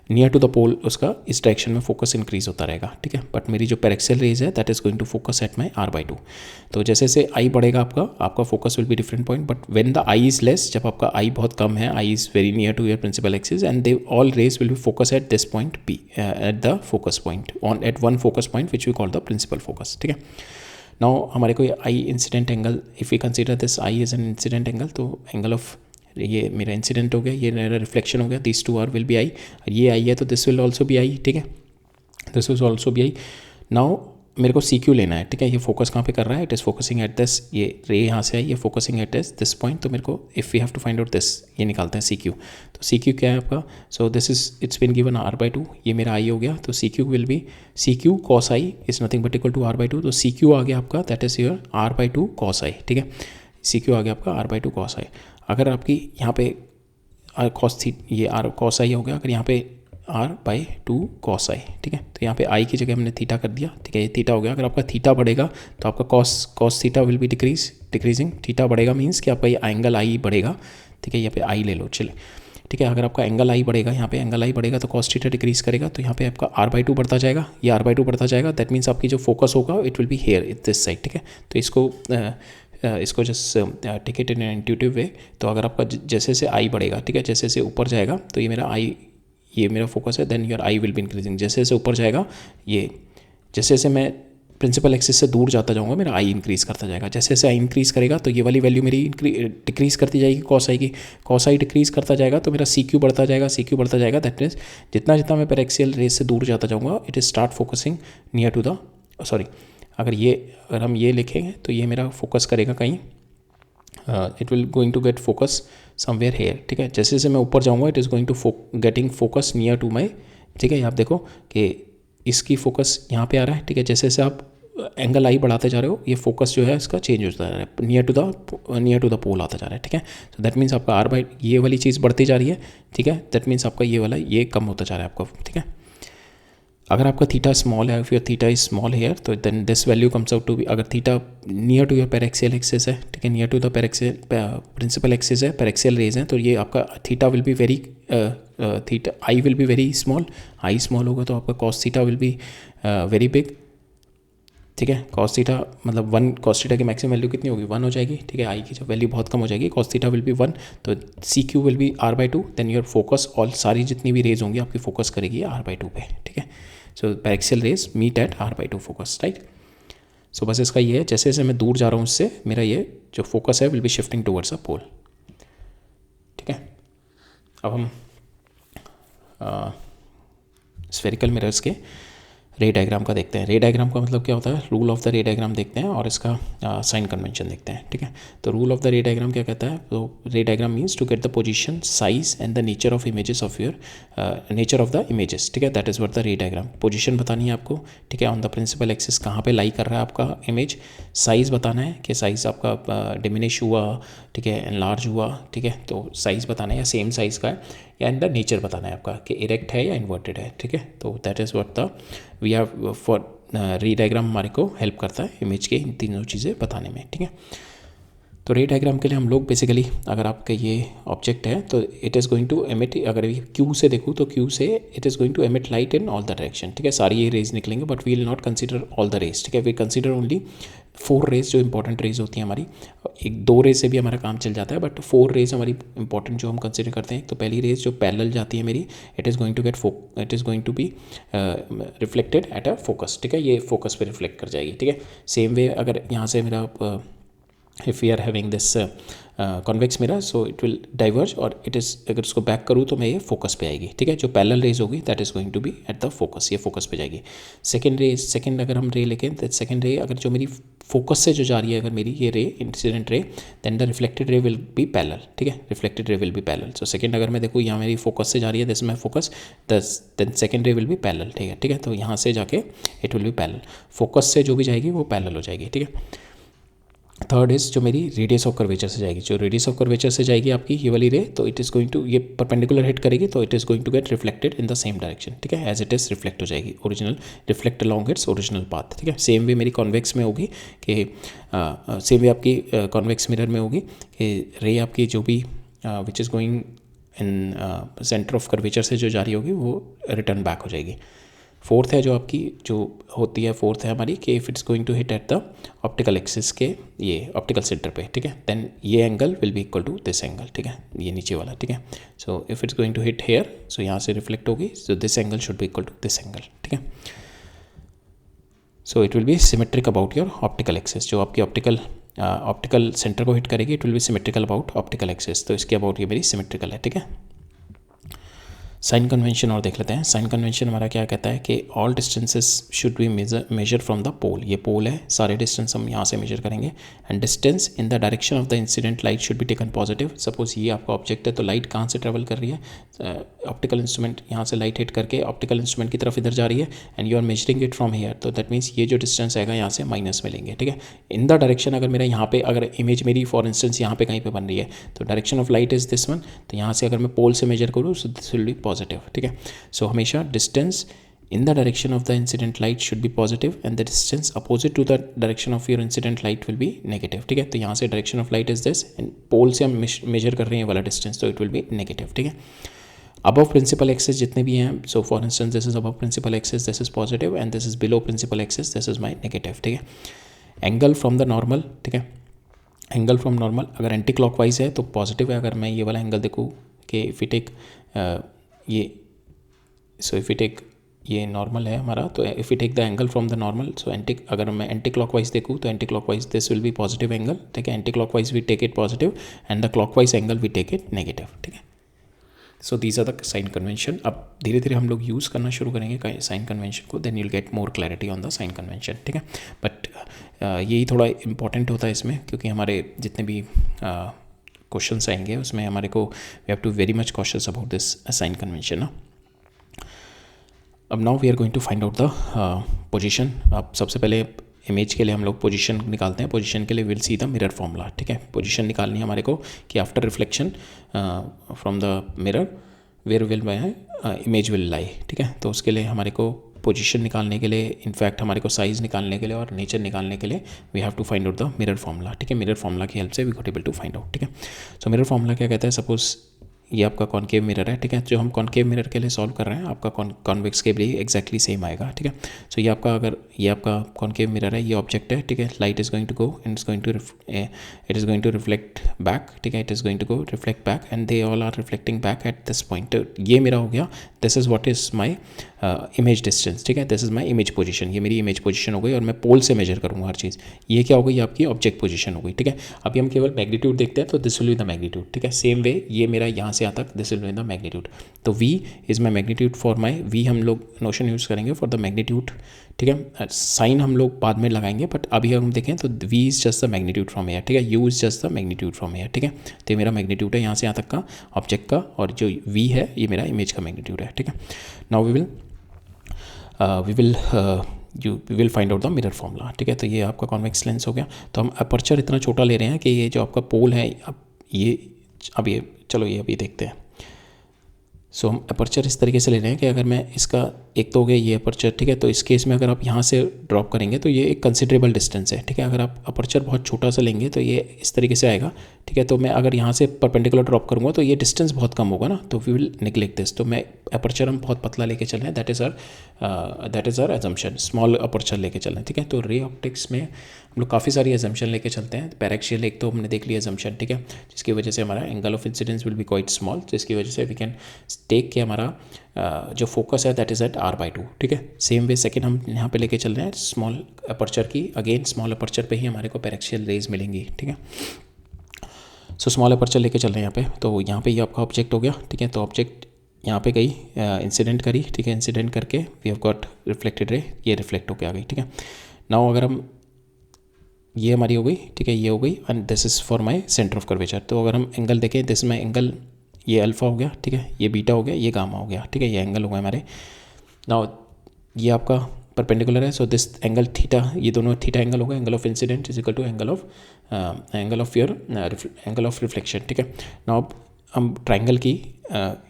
नियर टू द पोल उसका इस डायरेक्शन में फोकस इंक्रीज होता रहेगा, ठीक है. बट मेरी जो पेरेक्सियल रेज है that is going to focus at my r/2. तो जैसे जैसे I बढ़ेगा आपका focus will be different point. But when the I is less, जब आपका I बहुत कम है, I is very near to your principal axis and they all rays will be focus at this point P, at the focus point on at one focus point which we call the principal focus, ठीक है. Now हमारे को I incident angle, if we consider this I is an incident angle, तो angle of ये मेरा incident हो गया, ये मेरा रिफ्लेक्शन हो गया, this 2 R will be I, ये I है तो this will also be I, ठीक है, this will also be I. Now मेरे को CQ लेना है, ठीक है. ये फोकस कहाँ पे कर रहा है, it is focusing at this, ये रे यहाँ से है, ये फोकसिंग एट दिस पॉइंट. तो मेरे को if we have to find out this, ये निकालते हैं CQ. तो CQ क्या है आपका, so this is it's been given r/2, ये मेरा I हो गया. तो CQ will be CQ cos I is nothing but equal to r/2. तो CQ आ गया आपका that is your r/2 cos I, ठीक है. CQ आ गया आपका r/2 cos I. अगर आपकी यहाँ पे ये r cos I हो गया, अगर यहाँ पे r/2 cos I, ठीक है, तो यहाँ पे I की जगह हमने थीटा कर दिया, ठीक है, ये थीटा हो गया. अगर आपका थीटा बढ़ेगा तो आपका cos theta will be decreasing. Theta बढ़ेगा मीन्स कि आपका ये एंगल I बढ़ेगा, ठीक है, यहाँ पे I ले लो, चले, ठीक है. अगर आपका एंगल I बढ़ेगा, यहाँ पे एंगल I बढ़ेगा तो cos थीटा डिक्रीज करेगा, तो यहाँ पे आपका r/2 बढ़ता जाएगा, ये r/2 बढ़ता जाएगा. दैट मीन्स आपकी जो फोकस होगा it will be here this side, ठीक है. तो इसको just take it in intuitive way. तो अगर आपका जैसे जैसे I बढ़ेगा, ठीक है, जैसे जैसे ऊपर जाएगा तो ये मेरा फोकस है, then your I will be increasing. जैसे जैसे ऊपर जाएगा, ये जैसे जैसे मैं प्रिंसिपल एक्सिस से दूर जाता जाऊँगा मेरा आई इंक्रीज़ करता जाएगा। जैसे जैसे आई इंक्रीज़ करेगा तो ये वाली वैल्यू मेरी डिक्रीज़ करती जाएगी कॉस आई की, कॉस आई डिक्रीज़ करता जाएगा तो मेरा सी क्यू बढ़ता जाएगा, सी क्यू बढ़ता जाएगा। दैट मीन्स जितना जितना मैं पैरेक्सियल रेस से दूर जाता जाऊँगा it is start focusing near to the sorry अगर हम ये लिखेंगे तो ये मेरा फोकस करेगा कहीं, it will going to get focus somewhere here. ठीक है, जैसे जैसे मैं ऊपर जाऊँगा it is going to getting focus near to my. ठीक है, आप देखो कि इसकी फोकस यहाँ पे आ रहा है। ठीक है, जैसे जैसे आप एंगल आई बढ़ाते जा रहे हो ये फोकस जो है इसका चेंज होता जा रहा है, नियर टू द पोल आता जा रहा है। ठीक है, सो दैट मीन्स आपका आर बाई ये वाली चीज़ बढ़ती जा रही है। ठीक है, दैट मीन्स आपका ये वाला ये कम होता जा रहा है आपका। ठीक है, अगर आपका थीटा स्मॉल है, if your theta is small here तो then this value comes out to be, अगर theta near to your paraxial axis है, ठीक है, near to the paraxial principal axis है, पैरेक्सियल रेज है, तो ये आपका theta will be very theta i will be very small. I small होगा तो आपका cos theta will be very big. ठीक है, कॉस थीटा मतलब 1, कॉस थीटा की मैक्सिमम वैल्यू कितनी होगी 1 हो जाएगी। ठीक है, आई की जब वैल्यू बहुत कम हो जाएगी कॉस थीटा विल बी 1, तो C Q will be R by 2, then your focus all सारी जितनी भी रेज होंगी आपकी फोकस करेगी आर बाई 2 पे। ठीक है, so paraxial rays meet at r by 2 focus, right. सो बस इसका ये है, जैसे जैसे मैं दूर जा रहा हूँ इससे मेरा ये जो फोकस है will be shifting towards a pole. ठीक है, अब हम स्फेरिकल मिरर्स के रे डायग्राम का देखते हैं। रे डायग्राम का मतलब क्या होता है, rule of the ray diagram देखते हैं और इसका साइन कन्वेंशन देखते हैं। ठीक है, तो rule of the ray diagram क्या कहता है, तो ray diagram means to get the position, size and the nature of images of your nature of the images. ठीक है, that is what the ray diagram, position बतानी है आपको। ठीक है, ऑन द प्रिंसिपल एक्सिस कहाँ पे लाई कर रहा है आपका इमेज, साइज़ बताना है कि साइज़ आपका डिमिनिश हुआ, ठीक है, एनलार्ज हुआ। ठीक है, तो साइज़ बताना है या सेम साइज़ का है, या एंड द नेचर बताना है आपका कि इरेक्ट है या इन्वर्टेड है। ठीक है, तो that is what the we have for ray diagram हमारे को हेल्प करता है इमेज के इन तीनों चीज़ें बताने में। ठीक है, तो रे डायग्राम के लिए हम लोग बेसिकली अगर आपका ये ऑब्जेक्ट है तो it is going to emit, अगर क्यू से देखूँ तो क्यू से it is going to emit light in all the direction. ठीक है, सारी ये रेज निकलेंगे but we will not consider all the rays. ठीक है, वी कंसिडर ओनली 4 रेज जो इंपॉर्टेंट रेज होती हैं हमारी। 1-2 रेज से भी हमारा काम चल जाता है बट 4 रेज हमारी इंपॉर्टेंट जो हम कंसिडर करते हैं। तो पहली रेज जो पैरेलल जाती है मेरी, it is going to be reflected at a focus. ठीक है, ये फोकस पे रिफ्लेक्ट कर जाएगी। ठीक है, सेम वे अगर यहाँ से मेरा if we are having this convex mirror so it will diverge और it is अगर उसको बैक करूँ तो मैं ये फोकस पे आएगी। ठीक है, जो पैरेलल रेज होगी that is going to be at the focus, ये फोकस पे जाएगी। सेकंड अगर हम रे लेकें तो सेकंड रे अगर जो मेरी फोकस से जो जा रही है अगर मेरी ये ray incident ray, then the reflected ray will be parallel. ठीक है, reflected ray will be parallel. So second अगर मैं देखूँ यहाँ मेरी फोकस से जा रही है, this my focus, then second ray will be parallel. ठीक है, ठीक है, तो यहाँ से जाके it will be parallel, focus से जो भी जाएगी वो पैरेलल हो जाएगी। ठीक है, थर्ड इज जो मेरी रेडियस ऑफ कर्वेचर से जाएगी, जो रेडियस ऑफ कर्वेचर से जाएगी आपकी ये वाली रे, तो इट इज़ गोइंग टू ये परपेंडिकुलर हिट करेगी तो it is going to get reflected in the same direction. ठीक है, एज इट इज़ रिफ्लेक्ट हो जाएगी, original reflect along its original path. ठीक है, सेम वे मेरी कॉन्वेक्स में होगी कि सेम वे आपकी कॉन्वेक्स मिरर में होगी कि रे आपकी जो भी which is going in centre of curvature से जो जा रही होगी वो रिटर्न बैक हो जाएगी। फोर्थ है जो आपकी जो होती है, फोर्थ है हमारी कि if it's going to hit at the optical axis के ये ऑप्टिकल सेंटर पे। ठीक है, देन ये angle will be equal to this angle. ठीक है, ये नीचे वाला। ठीक है, so if it's going to hit here so यहाँ से रिफ्लेक्ट होगी, so this angle should be equal to this angle. ठीक है, so it will be symmetric about your optical axis, जो आपकी ऑप्टिकल सेंटर को हिट करेगी it will be symmetrical about optical axis, तो इसके अबाउट ये मेरी सिमेट्रिकल है। ठीक है, साइन कन्वेंशन और देख लेते हैं। साइन कन्वेंशन हमारा क्या कहता है कि all distances should be measure from the pole, ये पोल है, सारे डिस्टेंस हम यहाँ से मेजर करेंगे। And distance in the direction of the incident light should be taken positive. Suppose ये आपका ऑब्जेक्ट है तो लाइट कहाँ से ट्रेवल कर रही है, ऑप्टिकल इंस्ट्रूमेंट यहाँ से लाइट हिट करके ऑप्टिकल इंस्ट्रूमेंट की तरफ इधर जा रही है and you are measuring it from here, तो दैट मीन्स ये जो डिस्टेंस आएगा यहाँ से माइनस में लेंगे। ठीक है, इन द डायरेक्शन अगर मेरा यहाँ पे अगर इमेज मेरी फॉर इंस्टेंस यहाँ पे कहीं पे बन रही है तो direction of light is this one, तो यहाँ से अगर मैं पोल से मेजर करूँ so this will be positive. ठीक है, सो हमेशा distance in the direction of the incident light should be positive and the distance opposite to the direction of your incident light will be negative. ठीक है, तो यहाँ से direction of light is this and pole से हम measure कर रहे हैं वाला distance, तो it will be negative. ठीक है, above principal axis जितने भी हैं, so for instance this is above principal axis, this is positive and this is below principal axis, this is my negative. ठीक है, angle from the normal, ठीक है, angle from normal अगर anti clockwise है तो पॉजिटिव है। अगर मैं ये वाला एंगल देखूँ कि इफ़ यू टेक ये, सो इफ़ यू टेक ये नॉर्मल है हमारा, तो if you take the angle from the normal, so अगर मैं एंटी क्लॉकवाइज देखूँ तो anti clockwise this will be positive angle, ठीक है, anti clockwise we take it positive and the clockwise angle we take it negative, ठीक है। So these are the sign convention. अब धीरे धीरे हम लोग यूज़ करना शुरू करेंगे साइन कन्वेंशन को, then you'll get more clarity on the sign convention, ठीक है। बट यही थोड़ा इंपॉर्टेंट होता है इसमें, क्योंकि हमारे जितने भी क्वेश्चंस आएंगे उसमें हमारे को we have to very much cautious about this sign convention ना। अब now we are going to find out the position. अब सबसे पहले इमेज के लिए हम लोग पोजीशन निकालते हैं। पोजीशन के लिए will see the mirror formula, ठीक है। पोजीशन निकालनी है हमारे को कि after reflection from the mirror where will my image will lie, ठीक है। तो उसके लिए हमारे को पोजीशन निकालने के लिए, इनफैक्ट हमारे को साइज़ निकालने के लिए और नेचर निकालने के लिए we have to find out the mirror formula, ठीक है। मिरर फॉर्मूला की हेल्प से we got able to find out, ठीक है। सो मिरर फॉर्मूला क्या कहता है, सपोज ये आपका कॉनकेव मिरर है, ठीक है। जो हम कॉनकेव मिरर के लिए सॉल्व कर रहे हैं, आपका कॉन्वेक्स के लिए एग्जैक्टली सेम आएगा, ठीक है। सो ये आपका, अगर ये आपका कॉनकेव मिरर है, ये ऑब्जेक्ट है, ठीक है। Light is going to go and it is going to reflect back, ठीक है। It is going to go reflect back and they all are reflecting back at this point. ये मेरा हो गया, this is what is my image distance, ठीक है। This is my image position, ये मेरी इमेज पोजीशन हो गई और मैं पोल से मेजर करूँगा हर चीज़। ये क्या हो गई, आपकी ऑब्जेक्ट पोजीशन हो गई, ठीक है। अभी हम केवल मैग्नीट्यूड देखते हैं, तो this will be the magnitude, ठीक है। सेम वे ये मेरा यहाँ से यहाँ तक, this will be the magnitude. तो v is my magnitude for my, v हम लोग नोशन यूज़ करेंगे फॉर द मैग्नीट्यूड, ठीक है। साइन हम लोग बाद में लगाएंगे, बट अभी हम देखें तो v is just the magnitude from here, ठीक है। u is just the magnitude from here, ठीक है। तो ये मेरा मैग्नीट्यूड है यहाँ से यहाँ तक का ऑब्जेक्ट का, और जो v है ये मेरा इमेज का मैग्नीट्यूड है, ठीक है। Now we will find out the mirror formula, ठीक है। तो ये आपका कॉन्वेक्स लेंस हो गया। तो हम अपर्चर इतना छोटा ले रहे हैं कि ये जो आपका पोल है, अब ये चलो ये अभी देखते हैं। सो हम अपर्चर इस तरीके से ले रहे हैं कि अगर मैं इसका, एक तो हो गया ये अपर्चर, ठीक है। तो इस केस में अगर आप यहाँ से ड्रॉप करेंगे तो ये एक कंसिडरेबल डिस्टेंस है, ठीक है। अगर आप अपर्चर बहुत छोटा सा लेंगे तो ये इस तरीके से आएगा, ठीक है। तो मैं अगर यहाँ से परपेंडिकुलर ड्रॉप करूँगा तो ये डिस्टेंस बहुत कम होगा ना, तो वी विल निगलेक्ट दिस। तो मैं अपर्चर हम बहुत पतला लेके चल रहे हैं, that is our assumption, small aperture लेके चल रहे हैं, ठीक है। तो रे ऑप्टिक्स में हम लोग काफ़ी सारी एजम्पशन लेके चलते हैं। पैरेक्शियल एक तो हमने देख लिया एजम्पशन, ठीक है, जिसकी वजह से हमारा angle of incidence will be quite small, जिसकी वजह से वी कैन टेक के हमारा जो फोकस है दैट इज़ एट r/2, ठीक है। सेम वे सेकंड हम यहाँ पे लेके चल रहे हैं स्मॉल अपर्चर की, अगेन स्मॉल अपर्चर पे ही हमारे को पैरेक्शियल रेज मिलेंगी, ठीक है। सो स्मॉल अपर्चर लेके चल रहे हैं यहाँ पे। तो यहाँ पे ये आपका ऑब्जेक्ट हो गया, ठीक है। तो ऑब्जेक्ट यहाँ पे गई, इंसिडेंट करी, ठीक है। इंसिडेंट करके we have got reflected ray, ये रिफ्लेक्ट होके आ गई, ठीक है। नाउ अगर हम, ये हमारी हो गई, ठीक है, ये हो गई, and this is for my centre of curvature. तो अगर हम एंगल देखें, दिस माई एंगल, ये अल्फ़ा हो गया, ठीक है, ये बीटा हो गया, ये गामा हो गया, ठीक है। ये एंगल हो गए हमारे। नाउ ये आपका परपेंडिकुलर है, सो दिस एंगल थीटा, ये दोनों थीटा एंगल हो गया। Angle of incident is equal to angle of reflection, ठीक है। नाउ हम ट्राइंगल की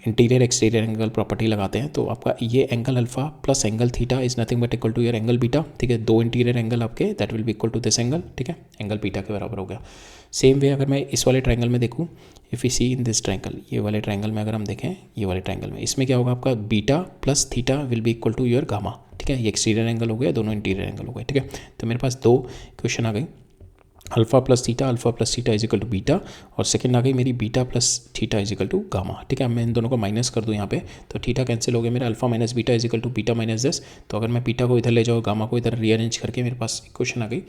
इंटीरियर एक्सटीरियर एंगल प्रॉपर्टी लगाते हैं। तो आपका ये angle alpha plus angle theta is nothing but equal to your angle beta, ठीक है। दो इंटीरियर एंगल आपके that will be equal to this angle, ठीक है, एंगल बीटा के बराबर हो गया। सेम वे अगर मैं इस वाले ट्राइंगल में देखूँ, if you see in this triangle, ये वाले ट्राइंगल में अगर हम देखें, ये वाले ट्राइंगल में, इसमें क्या होगा, आपका beta plus theta will be equal to your gamma, ठीक है। ये एक्सटीरियर एंगल हो गया, दोनों इंटीरियर एंगल हो गए, ठीक है। तो मेरे पास दो क्वेश्चन आ गई, alpha plus theta is equal to beta, और सेकंड आ गई मेरी beta plus theta is equal to gamma, ठीक है। मैं इन दोनों को माइनस कर दूँ यहाँ पे, तो थीटा कैंसिल हो गया मेरा, alpha minus beta is equal to beta minus this. तो अगर मैं बीटा को इधर ले जाऊँ, गामा को इधर रीअरेंज करके, मेरे पास इक्वेशन आ गई,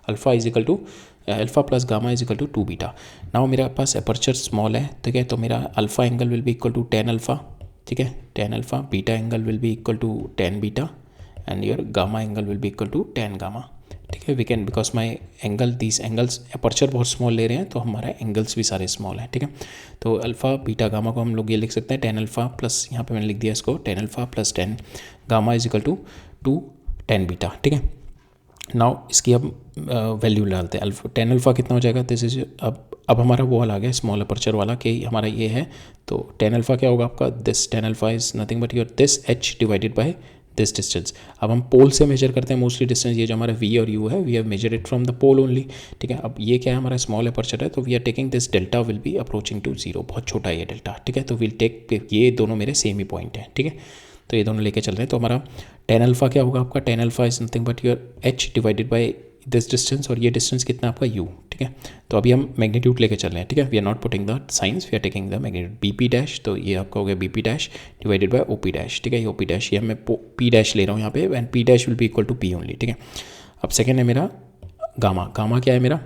alpha plus gamma is equal to 2 beta. Now मेरे पास अपर्चर स्मॉल है, ठीक है। तो मेरा alpha angle will be equal to tan alpha, ठीक है, tan alpha. Beta angle will be equal to tan beta and your gamma angle will be equal to tan gamma, ठीक है। We can, because my angle, these angles, aperture बहुत small ले रहे हैं तो हमारा एंगल्स भी सारे स्मॉल हैं, ठीक है। तो अल्फ़ा बीटा गामा को हम लोग ये लिख सकते हैं, टेन अल्फ़ा प्लस, यहाँ पे मैंने लिख दिया इसको, tan alpha plus tan gamma is equal to tan beta, ठीक है। नाउ इसकी अब वैल्यू डालते हैं, टेन अल्फ़ा कितना हो जाएगा, दिस इज, अब हमारा वो वाला आ गया स्मॉल अपर्चर वाला कि हमारा ये है। तो टेन अल्फ़ा क्या होगा आपका, this tan alpha is nothing but your this H divided by this distance. अब हम पोल से मेजर करते हैं मोस्टली डिस्टेंस, ये जो हमारा v और u है, we have measure it from the pole only, ठीक है। अब ये क्या है, हमारा स्मॉल अपर्चर है, तो we are taking this delta will be approaching to zero, बहुत छोटा है ये डेल्टा, ठीक है। तो विल टेक, ये दोनों मेरे सेम ही पॉइंट है, ठीक है। तो ये दोनों लेके चल रहे हैं। तो हमारा टेन अल्फ़ा क्या होगा आपका, tan alpha is nothing but your h divided by this distance और ये डिस्टेंस कितना आपका u, ठीक है। तो अभी हम मैग्नीट्यूड लेके चल रहे हैं, ठीक है। We are not putting the science, we are taking the magnitude B P dash. तो ये आपका हो गया B P dash divided by O P dash, ठीक है। ये ओ पी डैश, ये मैं पी डैश ले रहा हूँ यहाँ पे, and P dash will be equal to P only, ठीक है। अब सेकेंड है मेरा गामा। गामा क्या है मेरा,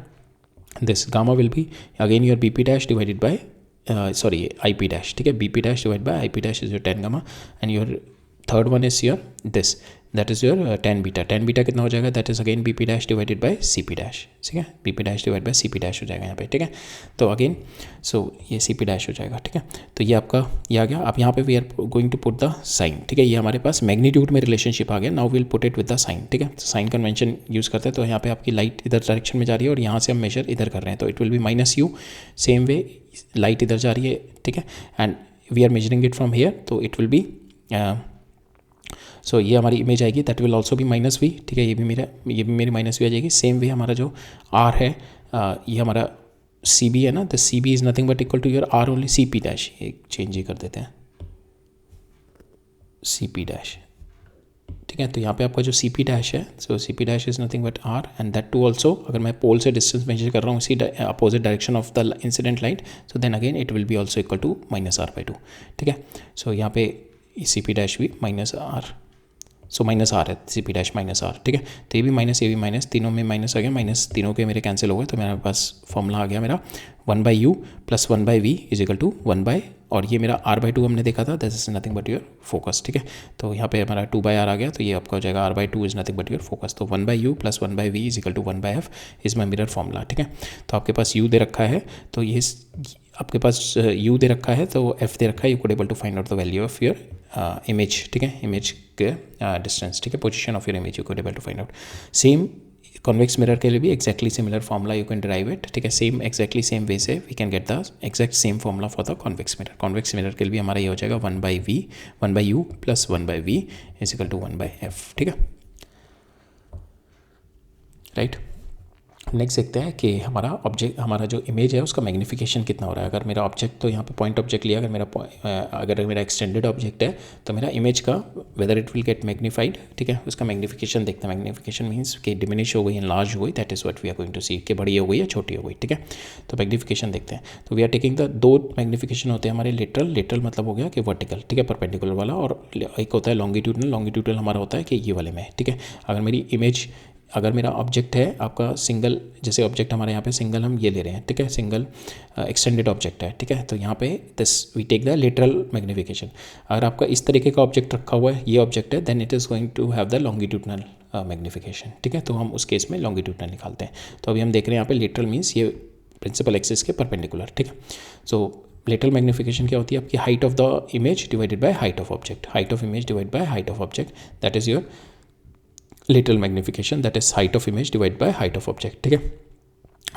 this gamma will be again your B P dash divided by sorry I P dash, ठीक है। B P dash divide by I P dash is your tan gamma, and your third one is your this, that is your tan beta. Tan beta कितना हो जाएगा, that is again B P dash divided by C P dash, ठीक है। B P dash divide by C P dash हो जाएगा यहाँ पे, ठीक है। तो अगेन सो ये सी पी डैश हो जाएगा, ठीक है। तो ये आपका ये आ गया। अब यहाँ पे we are going to put the sign, ठीक है। ये हमारे पास मैग्नीट्यूड में रिलेशनशिप आ गया। Now will put it with the sign, ठीक है। साइन कन्वेंशन यूज़ करते हैं। तो यहाँ पे आपकी लाइट इधर डायरेक्शन में जा रही है और यहाँ से हम मेजर इधर कर रहे हैं, तो it will be minus U. Same way light इधर जा रही है, ठीक है, and we are measuring it from here, तो इट विल बी सो ये हमारी इमेज आएगी, that will also be minus V, ठीक है। ये भी मेरी माइनस वी आ जाएगी। सेम वे हमारा जो आर है, ये हमारा सी बी है ना, the C B is nothing but equal to your R only C P dash. ये चेंज ही कर देते हैं, सी पी डैश, ठीक है। तो यहाँ पे आपका जो सी पी डैश है, so C P dash is nothing but R, and that too also अगर मैं पोल से डिस्टेंस मेजर कर रहा हूँ इसी opposite direction of the incident light, so then again it will be also equal to minus R by two, ठीक है। सो यहाँ पे सी पी डैश भी minus R, so minus R है, C P dash minus R, ठीक है। तो ये भी माइनस, तीनों में माइनस आ गया, माइनस तीनों के मेरे कैंसिल हो गए। तो मेरे पास फॉर्मूला आ गया मेरा 1/u plus 1/v is equal to 1/, और ये मेरा r/2 हमने देखा था, this is nothing but your focus, ठीक है। तो यहाँ पे हमारा 2/r आ गया, तो ये आपका हो जाएगा r/2 is nothing but your focus. तो 1/u plus 1/v is equal to 1/f is my mirror formula, ठीक है। तो आपके पास u दे रखा है, तो ये आपके पास u दे रखा है, तो f दे रखा है, you could able to find out the value of your image, ठीक है। इमेज के डिस्टेंस, ठीक है, position of your image you could able to find out. Same convex mirror के लिए भी exactly similar formula you can derive it, ठीक है। सेम एक्जैक्टली सेम वे से we can get the exact same formula for the convex mirror. Convex mirror के लिए भी हमारा ये हो जाएगा 1/u plus 1/v is equal to 1/f, ठीक है, राइट। नेक्स्ट देखते हैं कि हमारा जो इमेज है उसका मैग्नीफिकेशन कितना हो रहा है। अगर मेरा ऑब्जेक्ट, तो यहाँ पे पॉइंट ऑब्जेक्ट लिया, अगर मेरा एक्सटेंडेड ऑब्जेक्ट है तो मेरा इमेज का whether it will get magnified, ठीक है, उसका मैग्नीफिकेशन देखते हैं। मैग्नीफिकेशन मीन्स कि डिमिनिश हो गई, एनलार्ज हो गई, that is what we are going to see, कि बड़ी हो गई या छोटी हो गई, ठीक है। तो मैग्नीफिकेशन देखते हैं। तो वी आर टेकिंग द दो मैग्नीफिकेशन होते हैं हमारे, लिटरल मतलब हो गया कि वर्टिकल, ठीक है, परपेंडिकुलर वाला, और एक होता है लॉन्गिट्यूडनल हमारा होता है कि ये वाले में, ठीक है। अगर मेरा ऑब्जेक्ट है आपका सिंगल, जैसे ऑब्जेक्ट हमारे यहाँ पे सिंगल हम ये ले रहे हैं, ठीक है, सिंगल एक्सटेंडेड ऑब्जेक्ट है, ठीक है। तो यहाँ पे this we take the literal magnification. अगर आपका इस तरीके का ऑब्जेक्ट रखा हुआ है, ये ऑब्जेक्ट है, then it is going to have the longitudinal magnification, ठीक है। तो हम उस केस में लॉन्गिट्यूडनल निकालते हैं। तो अभी हम देख रहे हैं यहाँ पे लिटरल मीन्स ये प्रिंसिपल एक्सिस के परपेंडिकुलर, ठीक है। सो लिटरल मैग्नीफिकेशन क्या होती है आपकी, height of the image divided by height of object, height of image divide by height of object, that is your literal magnification, that is height of image divide by height of object, ठीक है।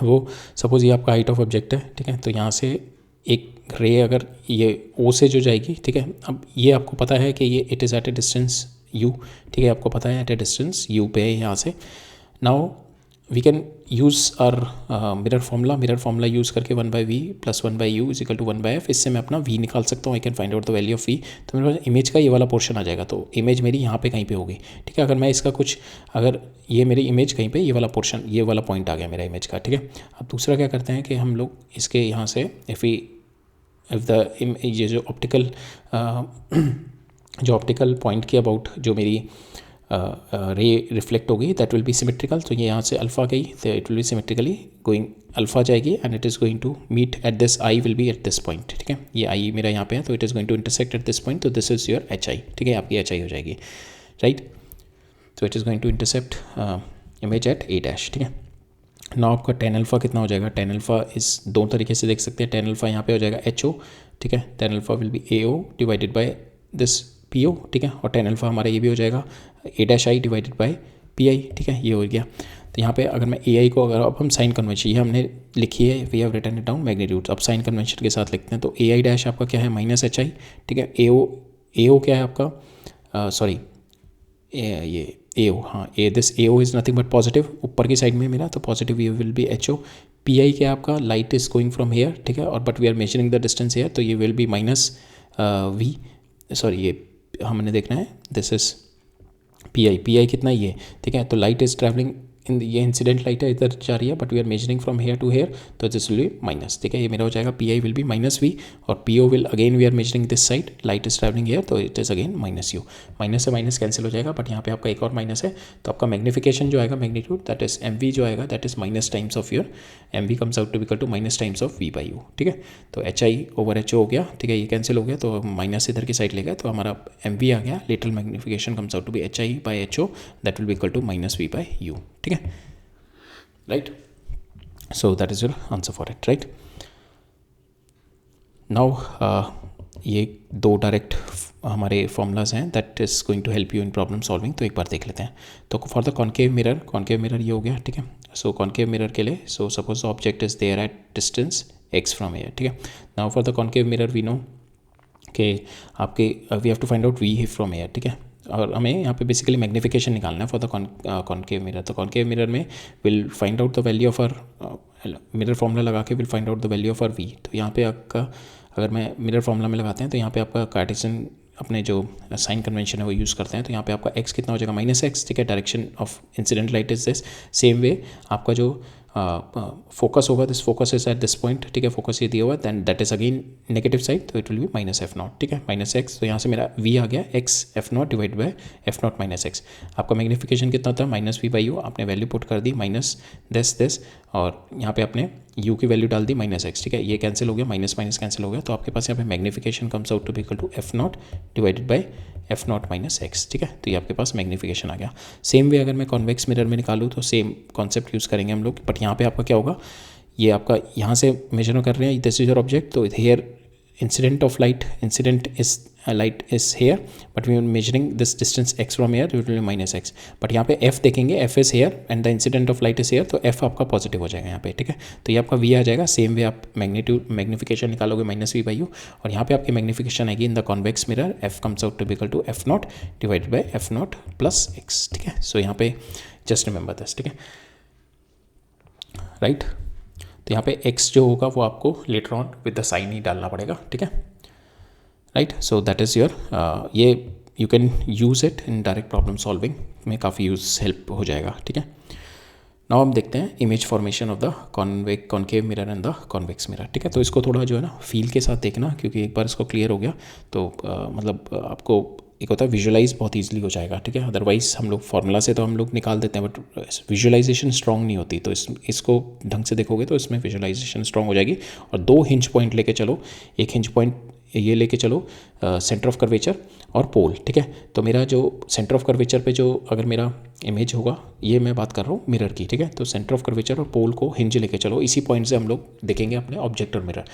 वो suppose ये आपका height of object है, ठीक है। तो यहाँ से एक रे अगर ये ओ से जो जाएगी, ठीक है, अब ये आपको पता है कि ये it is at a distance u, ठीक है, आपको पता है एट ए डिस्टेंस u पे है यहाँ से। Now we can use our mirror formula use करके 1/v plus 1/u is equal to 1/f, इससे मैं अपना v निकाल सकता हूँ। I can find out the value of v। तो मेरे पास इमेज का ये वाला पोर्शन आ जाएगा, तो इमेज मेरी यहाँ पे कहीं पे होगी, ठीक है। अगर मैं इसका कुछ, अगर ये मेरी इमेज कहीं पे, ये वाला पोर्शन, ये वाला पॉइंट आ गया मेरा इमेज का, ठीक है। अब दूसरा क्या करते हैं कि हम लोग इसके यहाँ से ये जो ऑप्टिकल पॉइंट के अबाउट जो मेरी रे रिफ्लेक्ट होगी, दैट विल बी सिमेट्रिकल। तो ये यहाँ से अल्फ़ा गई, तो it will be symmetrically going, alpha जाएगी and it is going to meet at this I will be at this point, ठीक है। ये आई मेरा यहाँ पे है, तो it is going to intersect at this point, तो this is your H I, ठीक है, आपकी एच आई हो जाएगी, राइट। तो it is going to intercept image at A dash, ठीक है। नाउ आपका टेन अल्फ़ा कितना हो जाएगा, टेन अल्फ़ा इस दो तरीके से देख सकते हैं। टेन अल्फ़ा यहाँ पे हो जाएगा एच ओ, ठीक है, tan alpha will be A O divided by this P O, ठीक है, और टेन अल्फ़ा हमारा ये भी हो जाएगा A dash I divided by P I, ठीक है, ये हो गया। तो यहाँ पे अगर मैं ए आई को, अगर अब हम साइन कन्वेंशन, ये हमने लिखी है, we have written it down magnitude, अब साइन कन्वेंशन के साथ लिखते हैं। तो ए आई डैश आपका क्या है, माइनस एच आई, ठीक है। ए ओ क्या है आपका, सॉरी ये ए ओ, हाँ, this A O is nothing but positive, ऊपर की साइड में मेरा, तो पॉजिटिव ये will be H O. P I क्या है आपका, light is going from here, ठीक है, और but we are measuring the distance here, तो ये will be minus V, sorry ये हमने देखना है, दिस इज़ पी आई कितना ही है, ठीक है। तो लाइट इज़ ट्रैवलिंग ये इंसिडेंट लाइट है इधर जा रही है, but we are measuring from here to here, तो दिस विल बी माइनस, ठीक है। ये मेरा हो जाएगा P I will be minus V, और P O will again we are measuring this side, light is travelling here, तो it is again minus U. Minus से माइनस कैंसिल हो जाएगा, बट यहाँ पे आपका एक और माइनस है, तो आपका मैग्नीफिकेशन जो आएगा magnitude that is M V जो आएगा that is minus times of your M V comes out to equal to minus times of V by U, ठीक है। तो H I over H O हो गया, ठीक है, ये कैंसिल हो गया, तो माइनस इधर की साइड ले गया, तो हमारा एम वी आ गया, lateral magnification comes out to be H I by H O that will be equal to minus V by U, ठीक है, right. So that is your answer for it, right. Now ये दो direct हमारे formulas हैं that is going to help you in problem solving, तो एक बार देख लेते हैं। तो फॉर द कॉन्केव मिरर ये हो गया, ठीक है। सो कॉन्केव मिरर के लिए, so suppose the object is there at distance x from here, ठीक है। Now for the concave mirror we know कि आपके we have to find out v from here, ठीक है, और हमें यहाँ पे बेसिकली मैग्नीफिकेशन निकालना है फॉर द कॉन्केव मिरर। तो कॉन्केव मिरर में will find out the value of our mirror formula लगा के will find out the value of our v। तो यहाँ पे आपका अगर मैं मिरर फॉर्मूला में लगाते हैं तो यहाँ पे आपका कार्टेशियन अपने जो साइन कन्वेंशन है वो यूज़ करते हैं, तो यहाँ पे आपका x कितना हो जाएगा माइनस एक्स, ठीक है। Direction of incident light is this, same way आपका जो फोकस होगा, this focus is at this point, ठीक है, फोकस ये दिया हुआ then that is again negative side, तो it will be minus F nought, ठीक है, माइनस एक्स। तो यहाँ से मेरा v आ गया x F not divide by F naught minus x. आपका मैग्नीफिकेशन कितना था माइनस वी बाई यू, आपने वैल्यू पुट कर दी माइनस दिस और यहाँ पे आपने u की वैल्यू डाल दी माइनस एक्स, ठीक है, ये कैंसिल हो गया, माइनस माइनस कैंसिल हो गया, तो आपके पास यहाँ पे magnification comes out to be equal to F naught divided by F naught minus X, ठीक है। तो ये आपके पास मैग्नीफिकेशन आ गया। सेम वे अगर मैं कॉन्वेक्स मिरर में निकालूँ तो सेम कॉन्सेप्ट यूज़ करेंगे हम लोग, बट यहाँ पे आपका क्या होगा, ये आपका यहाँ से मेजर कर रहे हैं, दिस इज योर ऑब्जेक्ट, तो hair incident of light, light is here, but we are measuring this distance x from here, it will be minus x, but यहाँ पे f देखेंगे, f is here and the incident of light is here, तो f आपका positive हो जाएगा यहाँ पे, ठीक है। तो ये आपका v आ जाएगा, सेम वे आप मैग्नीफिकेशन निकालोगे माइनस वी बाई यू, और यहाँ पे आपकी मैग्नीफिकेशन आएगी in the convex mirror, f comes out to be equal to F naught divided by F naught plus X, ठीक है। सो यहाँ पे जस्ट रिमेंबर दिस, ठीक है, राइट। तो यहाँ पे x जो होगा वो आपको later on with the sign ही डालना पड़ेगा, ठीक है, right. So that is your ये you can use it in direct problem solving में, काफ़ी हेल्प हो जाएगा, ठीक है। नाउ हम देखते हैं image formation of the concave mirror and the convex mirror, ठीक है। तो इसको थोड़ा जो है ना फील के साथ देखना, क्योंकि एक बार इसको क्लियर हो गया तो मतलब आपको एक होता है विजुअलाइज बहुत ईजिली हो जाएगा, ठीक है। अदरवाइज हम लोग फार्मूला से तो हम लोग निकाल देते हैं, बट विजुअलाइजेशन स्ट्रॉन्ग नहीं होती, तो इसको ढंग से देखोगे तो इसमें विजुअलाइजेशन स्ट्रॉन्ग हो जाएगी। और दो हिंज पॉइंट लेके चलो, एक हिंज पॉइंट ये लेके चलो सेंटर ऑफ कर्वेचर और पोल, ठीक है। तो मेरा जो सेंटर ऑफ कर्वेचर पे जो अगर मेरा इमेज होगा, ये मैं बात कर रहा हूँ मिरर की, ठीक है। तो सेंटर ऑफ कर्वेचर और पोल को हिंज लेके चलो, इसी पॉइंट से हम लोग देखेंगे अपने ऑब्जेक्ट और मिरर।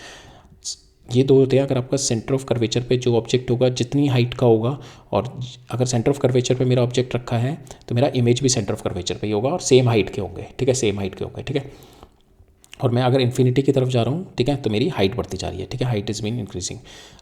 ये दो होते हैं, अगर आपका सेंटर ऑफ कर्वेचर पे जो ऑब्जेक्ट होगा जितनी हाइट का होगा, और अगर सेंटर ऑफ कर्वेचर पे मेरा ऑब्जेक्ट रखा है तो मेरा इमेज भी सेंटर ऑफ कर्वेचर पे ही होगा और सेम हाइट के होंगे, ठीक है, सेम हाइट के होंगे, ठीक है। और मैं अगर इन्फिनिटी की तरफ जा रहा हूँ, ठीक है, तो मेरी हाइट बढ़ती जा रही है, ठीक है, हाइट इज़ बीन इंक्रीजिंग।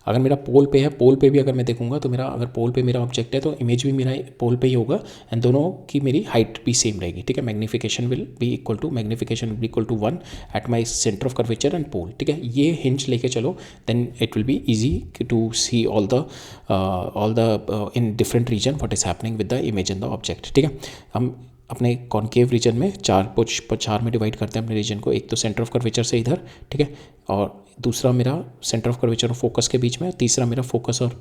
अगर मेरा पोल पे है, पोल पे भी अगर मैं देखूंगा तो मेरा अगर पोल पे मेरा ऑब्जेक्ट है तो इमेज भी मेरा पोल पे ही होगा, एंड दोनों की मेरी हाइट भी सेम रहेगी, ठीक है। Magnification will be equal to 1 at my centre of curvature and pole, ठीक है। ये हिंज लेके चलो, then it will be easy to see all the in different region what is happening with the image in the object, ठीक है। हम अपने concave reason में चार में डिवाइड करते हैं अपने रीजन को, एक तो सेंटर ऑफ कर्वेचर से इधर, ठीक है, और दूसरा मेरा सेंटर ऑफ कर्वेचर और फोकस के बीच में, तीसरा मेरा फोकस और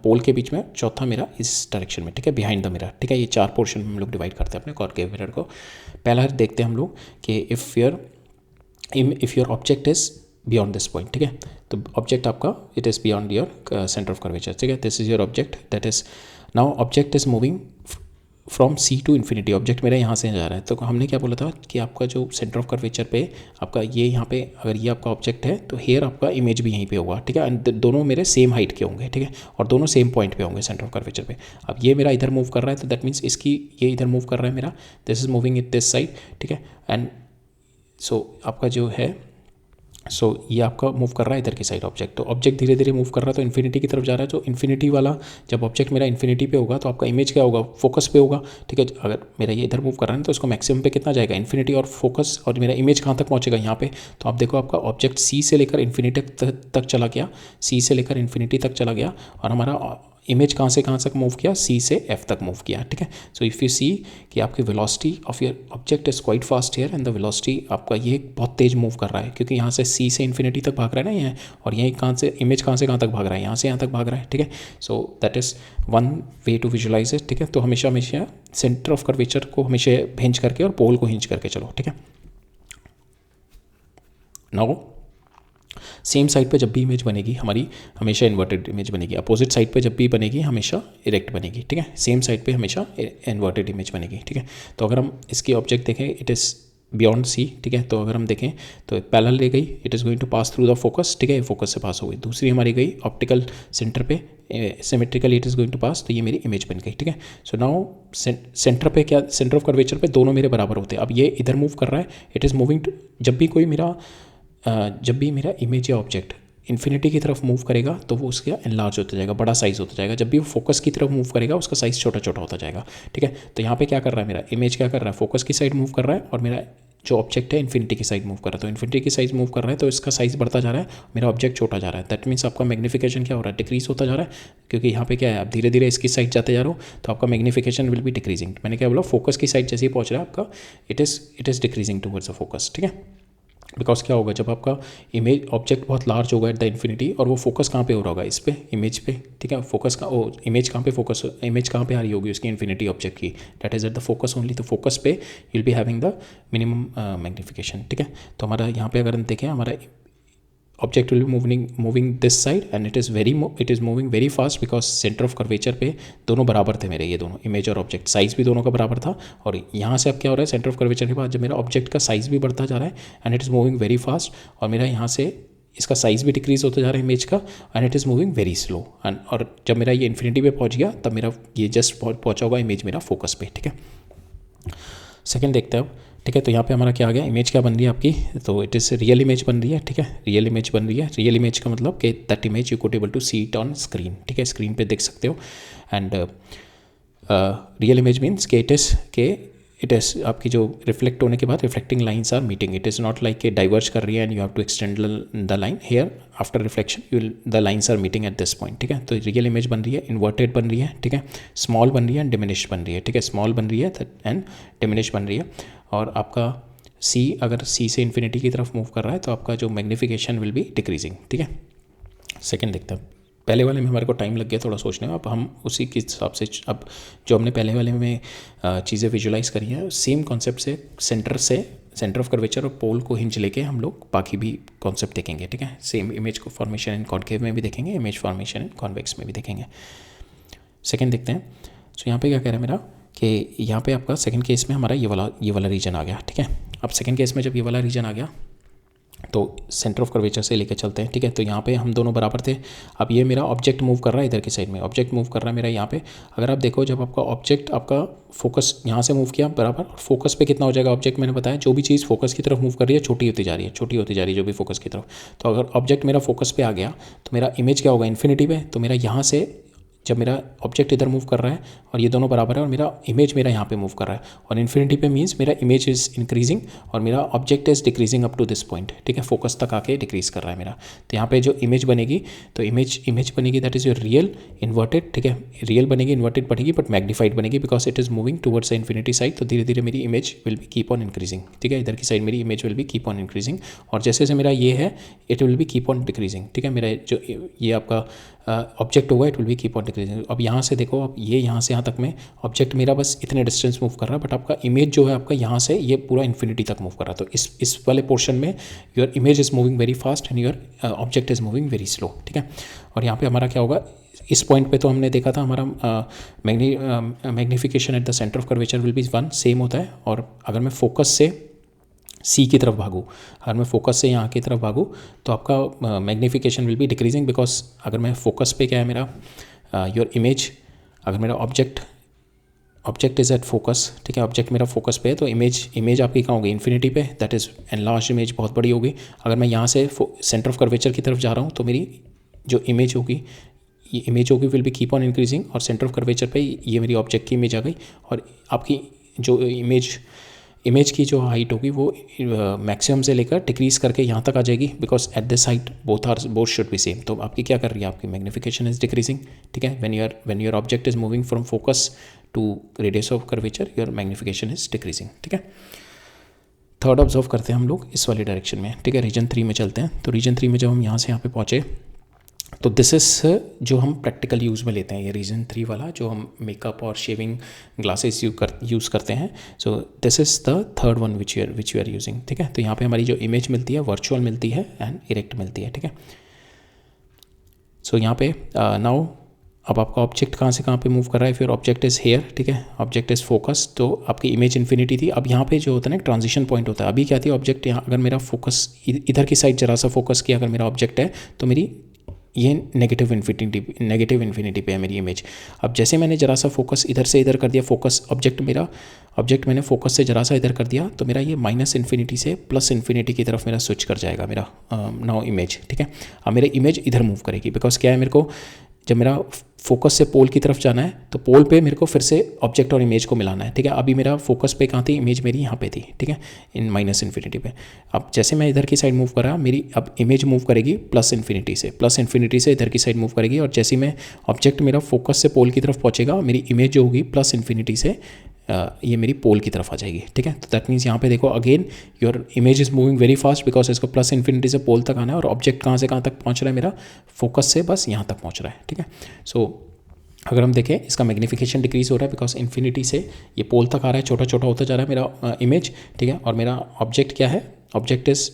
पोल के बीच में, चौथा मेरा इस डायरेक्शन में, ठीक है, बिहाइंड द मिरर, ठीक है। ये चार पोर्शन में हम लोग डिवाइड करते हैं अपने कॉन्केव मिरर को। पहला देखते हैं हम लोग कि if your object is beyond this point, ठीक है, तो ऑब्जेक्ट आपका it is beyond your centre of curvature, ठीक है, this is your object, that is now object is moving from C to infinity, object मेरा यहाँ से जा रहा है। तो हमने क्या बोला था कि आपका जो सेंटर ऑफ कर्वेचर पे आपका ये यहाँ पे अगर ये आपका ऑब्जेक्ट है तो हेयर आपका इमेज भी यहीं पे होगा, ठीक है, एंड दोनों मेरे सेम हाइट के होंगे, ठीक है, और दोनों सेम पॉइंट पे होंगे सेंटर ऑफ कर्वेचर पे। अब ये मेरा इधर मूव कर रहा है तो दैट मीन्स इसकी ये इधर मूव कर रहा है मेरा, this is moving it this side, ठीक है, एंड सो आपका जो है ये आपका मूव कर रहा है इधर की साइड ऑब्जेक्ट, तो ऑब्जेक्ट धीरे धीरे मूव कर रहा है तो इन्फिनिटी की तरफ जा रहा है। तो इन्फिनिटी वाला जब ऑब्जेक्ट मेरा इन्फिनिटी पे होगा तो आपका इमेज क्या होगा, फोकस पे होगा, ठीक है। अगर मेरा ये इधर मूव कर रहा है तो इसको मैक्सिमम पे कितना जाएगा, इन्फिनिटी और फोकस, और मेरा इमेज कहाँ तक पहुँचेगा, यहाँ पे। तो आप देखो आपका ऑब्जेक्ट सी से लेकर इन्फिनिटी तक चला गया, सी से लेकर इन्फिनिटी तक चला गया, और हमारा इमेज कहाँ से कहाँ तक मूव किया, सी से एफ तक मूव किया, ठीक है। सो इफ़ यू सी कि आपकी velocity of your object is quite fast here and the velocity आपका ये बहुत तेज मूव कर रहा है, क्योंकि यहाँ से सी से इन्फिनिटी तक भाग रहा है ना ये, और यहीं कहाँ से इमेज कहाँ से कहाँ तक भाग रहा है, यहाँ से यहाँ तक भाग रहा है, ठीक है। So that is one way to visualise it, ठीक है। तो हमेशा हमेशा सेंटर ऑफ कर्वेचर को हमेशा हिंज करके और पोल को हिंज करके चलो, ठीक है। नाउ सेम साइड पे जब भी इमेज बनेगी हमारी हमेशा इन्वर्टेड इमेज बनेगी, अपोजिट साइड पे जब भी बनेगी हमेशा इरेक्ट बनेगी, ठीक है। सेम साइड पे हमेशा इन्वर्टेड इमेज बनेगी, ठीक है। तो अगर हम इसकी ऑब्जेक्ट देखें, इट इज़ बियॉन्ड सी, ठीक है। तो अगर हम देखें तो पैरेलल ले गई, it is going to pass through the focus, ठीक है, फोकस से पास हो गई। दूसरी हमारी गई ऑप्टिकल सेंटर पे, symmetrically it is going to pass, तो ये मेरी इमेज बन गई, ठीक है। सो नाउ सेंटर पे क्या, सेंटर ऑफ कर्वेचर पे दोनों मेरे बराबर होते हैं। अब ये इधर मूव कर रहा है, इट इज़ मूविंग, जब भी मेरा इमेज या ऑब्जेक्ट इन्फिनिटी की तरफ मूव करेगा तो वो उसका एनलार्ज होता जाएगा, बड़ा साइज़ होता जाएगा। जब भी वो फोकस की तरफ मूव करेगा उसका साइज़ छोटा छोटा होता जाएगा, ठीक है। तो यहाँ पे क्या कर रहा है, मेरा इमेज क्या कर रहा है, फोकस की साइड मूव कर रहा है, और मेरा जो ऑब्जेक्ट है इन्फिनिटी की साइड मूव कर रहा है। तो इन्फिनिटी की साइड मूव कर रहा है तो इसका साइज़ बढ़ता जा रहा है, मेरा ऑब्जेक्ट छोटा जा रहा है। दैट मीन्स आपका मैग्निफिकेशन क्या हो रहा है, डिक्रीज होता जा रहा है, क्योंकि यहाँ पे क्या है, आप धीरे धीरे इसकी साइड जाते जा रहे हो तो आपका मैग्निफिकेशन विल बी डिक्रीजिंग। मैंने क्या बोला, फोकस की साइड जैसे ही पहुँच रहा है आपका it is decreasing towards the focus, ठीक है। बिकॉज क्या होगा, जब आपका इमेज ऑब्जेक्ट बहुत लार्ज होगा एट द इन्फिनिटी, और वो फोकस कहाँ पे हो रहा होगा, इस पे, इमेज पे, ठीक है। फोकस का वो इमेज कहाँ पे फोकस, इमेज कहाँ पे आ रही होगी उसकी इन्फिनिटी ऑब्जेक्ट की, that is eight the focus only. तो फोकस पे you will be having the minimum magnification, ठीक है। तो हमारा यहाँ पे अगर हम देखें, हमारा object will be moving this side and it is moving very fast, because centre of curvature पे दोनों बराबर थे मेरे, ये दोनों इमेज और ऑब्जेक्ट साइज़ भी दोनों का बराबर था। और यहाँ से अब क्या हो रहा है, सेंटर ऑफ कर्वेचर के बाद जब मेरा ऑब्जेक्ट का साइज़ भी बढ़ता जा रहा है and it is moving very fast, और मेरा यहाँ से इसका साइज़ भी डिक्रीज होता जा रहा है इमेज का, and it is moving very slow. And और जब मेरा ये इन्फिनिटी पे पहुँच गया तब मेरा ये जस्ट पहुँचा होगा इमेज मेरा फोकस पे, ठीक है। सेकेंड देखते हैं अब, ठीक है। तो यहाँ पे हमारा क्या आ गया, इमेज क्या बन रही है आपकी, तो इट इज़ रियल इमेज बन रही है, ठीक है। रियल इमेज बन रही है, रियल इमेज का मतलब कि that image you could able to see it on screen, ठीक है, स्क्रीन पे देख सकते हो। एंड रियल इमेज मीन्स के इट इज़ आपकी जो रिफ्लेक्ट होने के बाद reflecting lines are meeting, it is not like के डाइवर्ज कर रही है and you have to extend the line here after reflection, the lines are meeting at this point, ठीक है। तो रियल इमेज बन रही है, इन्वर्टेड बन रही है, ठीक है, स्मॉल बन रही है एंड डिमिनिश बन रही है, ठीक है, स्मॉल बन रही है एंड डिमिनिश बन रही है। और आपका सी अगर सी से इन्फिनिटी की तरफ मूव कर रहा है तो आपका जो मैग्निफिकेशन विल बी डिक्रीजिंग, ठीक है। सेकेंड देखते हैं, पहले वाले में हमारे को टाइम लग गया थोड़ा सोचने में, अब हम उसी के हिसाब से अब जो हमने पहले वाले में चीज़ें विजुलाइज करी हैं सेम कॉन्सेप्ट से सेंटर ऑफ कर्वेचर और पोल को हिंज लेके हम लोग बाकी भी कॉन्सेप्ट देखेंगे, ठीक है। सेम इमेज को फॉर्मेशन इन कॉनकेव में भी देखेंगे, इमेज फॉर्मेशन इन कॉन्वेक्स में भी देखेंगे। सेकेंड देखते हैं, सो यहाँ पे क्या कह रहा है मेरा कि यहाँ पे आपका सेकंड केस में हमारा ये वाला रीजन आ गया, ठीक है। अब सेकंड केस में जब ये वाला रीजन आ गया तो सेंटर ऑफ कर्वेचर से लेकर चलते हैं, ठीक है। तो यहाँ पे हम दोनों बराबर थे। अब ये मेरा ऑब्जेक्ट मूव कर रहा है इधर की साइड में, ऑब्जेक्ट मूव कर रहा है मेरा यहाँ पे। अगर आप देखो जब आपका ऑब्जेक्ट आपका फोकस यहाँ से मूव किया बराबर, फोकस पे कितना हो जाएगा ऑब्जेक्ट, मैंने बताया जो भी चीज़ फोकस की तरफ मूव कर रही है छोटी होती जा रही है जो भी फोकस की तरफ। तो अगर ऑब्जेक्ट मेरा फोकस पे आ गया तो मेरा इमेज क्या होगा, इन्फिनिटी पे। तो मेरा यहाँ से जब मेरा ऑब्जेक्ट इधर मूव कर रहा है और ये दोनों बराबर है और मेरा इमेज मेरा यहाँ पे मूव कर रहा है, और इन्फिनिटी पे मीन्स मेरा इमेज इज़ इंक्रीजिंग और मेरा object is decreasing up to this point, ठीक है, फोकस तक आके डिक्रीज कर रहा है मेरा। तो यहाँ पे जो इमेज बनेगी तो इमेज बनेगी that is your real inverted, ठीक है, रियल बनेगी, इन्वर्टेड बनेगी बट मैग्नीफाइड बनेगी because it is moving towards the infinity side. तो धीरे धीरे मेरी image will be keep on increasing, ठीक है, इधर की साइड मेरी image will be keep on increasing, और जैसे जैसे मेरा ये है it will be keep on decreasing, ठीक है। मेरा जो ये आपका ऑब्जेक्ट होगा it will be keep on decreasing. अब यहाँ से देखो, अब ये यहाँ से यहाँ तक में ऑब्जेक्ट मेरा बस इतने डिस्टेंस मूव कर रहा है, बट आपका इमेज जो है आपका यहाँ से ये पूरा इन्फिनिटी तक मूव कर रहा है। तो इस वाले पोर्शन में your image is moving very fast and your object is moving very slow, ठीक है। और यहाँ पे हमारा क्या होगा, इस पॉइंट पे तो हमने देखा था हमारा magnification at the centre of curvature will be 1 same होता है। और अगर मैं फोकस से सी की तरफ भागूँ, अगर मैं फोकस से यहाँ की तरफ भागूँ तो आपका magnification will be decreasing, because अगर मैं फोकस पे क्या है मेरा योर इमेज, अगर मेरा ऑब्जेक्ट इज़ एट फोकस, ठीक है, ऑब्जेक्ट मेरा फोकस पे है तो इमेज आपकी कहाँ होगी, इन्फिनिटी पे, दैट इज़ एनलार्ज इमेज बहुत बड़ी होगी। अगर मैं यहाँ से सेंटर ऑफ कर्वेचर की तरफ जा रहा हूँ तो मेरी जो इमेज होगी ये इमेज होगी will be keep on increasing, और सेंटर ऑफ कर्वेचर पे ये मेरी ऑब्जेक्ट की इमेज आ गई, और आपकी जो इमेज इमेज की जो हाइट होगी वो मैक्सिमम से लेकर डिक्रीज करके यहाँ तक आ जाएगी, because at this height both should be same. तो आपकी क्या कर रही है, आपकी मैग्नीफिकेशन इज डिक्रीजिंग, ठीक है। When your object is moving from focus to radius of curvature, your magnification is decreasing, ठीक है। थर्ड ऑब्जर्व करते हैं हम लोग इस वाली डायरेक्शन में, ठीक है। रीजन 3 में चलते हैं। तो रीजन 3 में जब हम यहाँ से यहाँ पे पहुँचे तो दिस इज जो हम प्रैक्टिकल यूज़ में लेते हैं, ये रीजन 3 वाला जो हम मेकअप और शेविंग ग्लासेस यूज़ करते हैं। So this is the third one which you are using, ठीक है। तो यहाँ पे हमारी जो इमेज मिलती है वर्चुअल मिलती है एंड इरेक्ट मिलती है, ठीक है। सो यहाँ पे नाउ अब आपका ऑब्जेक्ट कहाँ से कहाँ पे मूव कर रहा है, फिर ऑब्जेक्ट इज़ हेयर, ठीक है, ऑब्जेक्ट इज़ फोकस। तो आपकी इमेज इन्फिनिटी थी। अब यहाँ पे जो होता है ना ट्रांजिशन पॉइंट होता है, अभी क्या थी ऑब्जेक्ट यहाँ, अगर मेरा फोकस इधर की साइड जरा सा फोकस किया अगर मेरा ऑब्जेक्ट है तो मेरी ये नेगेटिव इन्फिनिटी पे है मेरी इमेज। अब जैसे मैंने जरा सा फोकस इधर से इधर कर दिया, फोकस ऑब्जेक्ट मैंने फोकस से जरा सा इधर कर दिया तो मेरा ये माइनस इन्फिनिटी से प्लस इन्फिनिटी की तरफ मेरा स्विच कर जाएगा मेरा नाउ इमेज, ठीक है। अब मेरा इमेज इधर मूव करेगी, बिकॉज क्या है, मेरे को जब मेरा फोकस से पोल की तरफ जाना है तो पोल पे मेरे को फिर से ऑब्जेक्ट और इमेज को मिलाना है, ठीक है। अभी मेरा फोकस पे कहाँ थी, इमेज मेरी यहाँ पे थी, ठीक है, इन माइनस इन्फिनिटी पे। अब जैसे मैं इधर की साइड मूव कर रहा, मेरी अब इमेज मूव करेगी प्लस इन्फिनिटी से इधर की साइड मूव करेगी। और जैसे मैं ऑब्जेक्ट मेरा फोकस से पोल की तरफ पहुँचेगा, मेरी इमेज जो होगी प्लस इन्फिनिटी से ये मेरी पोल की तरफ आ जाएगी, ठीक है। तो दैट मीन्स यहाँ पे देखो again your image is moving very fast, because इसको प्लस इन्फिनिटी से पोल तक आना है और ऑब्जेक्ट कहाँ से कहाँ तक पहुँच रहा है, मेरा फोकस से बस यहाँ तक पहुँच रहा है, ठीक है। सो अगर हम देखें इसका मैग्नीफिकेशन डिक्रीज हो रहा है बिकॉज इन्फिनिटी से ये पोल तक आ रहा है, छोटा छोटा होता जा रहा है मेरा इमेज, ठीक है। और मेरा ऑब्जेक्ट क्या है, ऑब्जेक्ट इज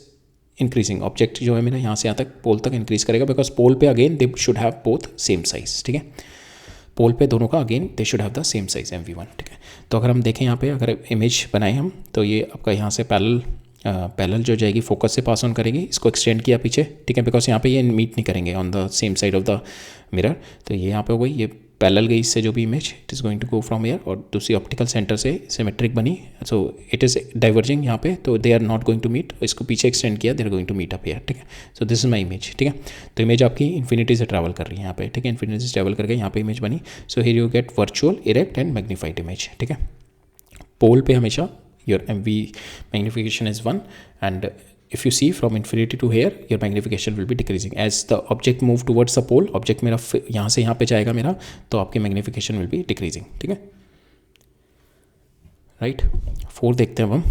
इंक्रीजिंग, ऑब्जेक्ट जो है मेरा यहाँ से यहाँ तक पोल तक इंक्रीज करेगा, बिकॉज पोल पे again they should have both same size, ठीक है। पोल पे दोनों का again they should have the same size MV1, ठीक है। तो अगर हम देखें यहाँ पे अगर इमेज बनाए हम तो ये आपका यहाँ से पैरेलल जो जाएगी फोकस से पास ऑन करेगी, इसको एक्सटेंड किया पीछे, ठीक है, बिकॉज यहाँ पे ये मीट नहीं करेंगे on the same side of the mirror. तो ये यहाँ पे हो गई, ये पैरेलल गई इससे जो भी image, it is going to go from here, और दूसरी ऑप्टिकल सेंटर से सिमेट्रिक बनी, सो इट इज़ डाइवर्जिंग यहाँ पे, तो they are not going to meet. इसको पीछे एक्सटेंड किया, they are going to meet up here, ठीक है। So this is my image, ठीक है। तो इमेज आपकी इन्फिनिटी से ट्रैवल कर रही है यहाँ पे, ठीक है, इन्फिनिटी से ट्रैवल करके यहाँ पे इमेज बनी। So here you get virtual, erect and magnified image, ठीक है। पोल पे हमेशा your MV magnification is 1, and if you see from infinity to here your magnification will be decreasing as the object move towards the pole। Object मेरा यहाँ से यहाँ पे जाएगा मेरा, तो आपकी मैग्नीफिकेशन विल बी डिक्रीजिंग, ठीक है, राइट। 4 देखते हैं अब हम।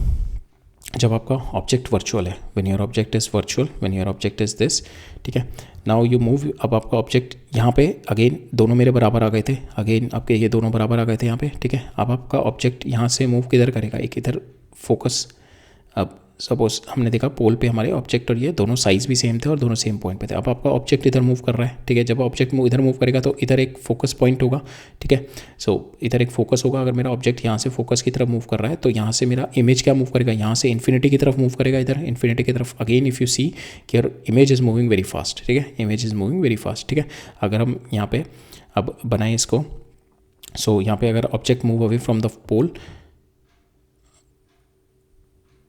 जब आपका ऑब्जेक्ट वर्चुअल है, when your object is virtual, when your object is this, ठीक है। नाउ यू मूव, अब आपका ऑब्जेक्ट यहाँ पे अगेन दोनों मेरे बराबर आ गए थे, अगेन आपके ये दोनों बराबर आ गए थे यहाँ पे, ठीक है। अब आपका ऑब्जेक्ट यहाँ से मूव किधर करेगा, एक इधर फोकस। अब सपोज हमने देखा पोल पे हमारे ऑब्जेक्ट और ये दोनों साइज़ भी सेम थे और दोनों सेम पॉइंट पे थे। अब आपका ऑब्जेक्ट इधर मूव कर रहा है, ठीक है। जब ऑब्जेक्ट इधर मूव करेगा तो इधर एक फोकस पॉइंट होगा, ठीक है। सो इधर एक फोकस होगा। अगर मेरा ऑब्जेक्ट यहाँ से फोकस की तरफ मूव कर रहा है तो यहाँ से मेरा इमेज क्या मूव करेगा, यहाँ से इन्फिनिटी की तरफ मूव करेगा, इधर इन्फिनिटी की तरफ। अगेन इफ़ यू सी कि your image is moving very fast, ठीक है, image is moving very fast, ठीक है। अगर हम यहाँ पे अब बनाएं इसको, सो यहाँ पे अगर object move away from the pole,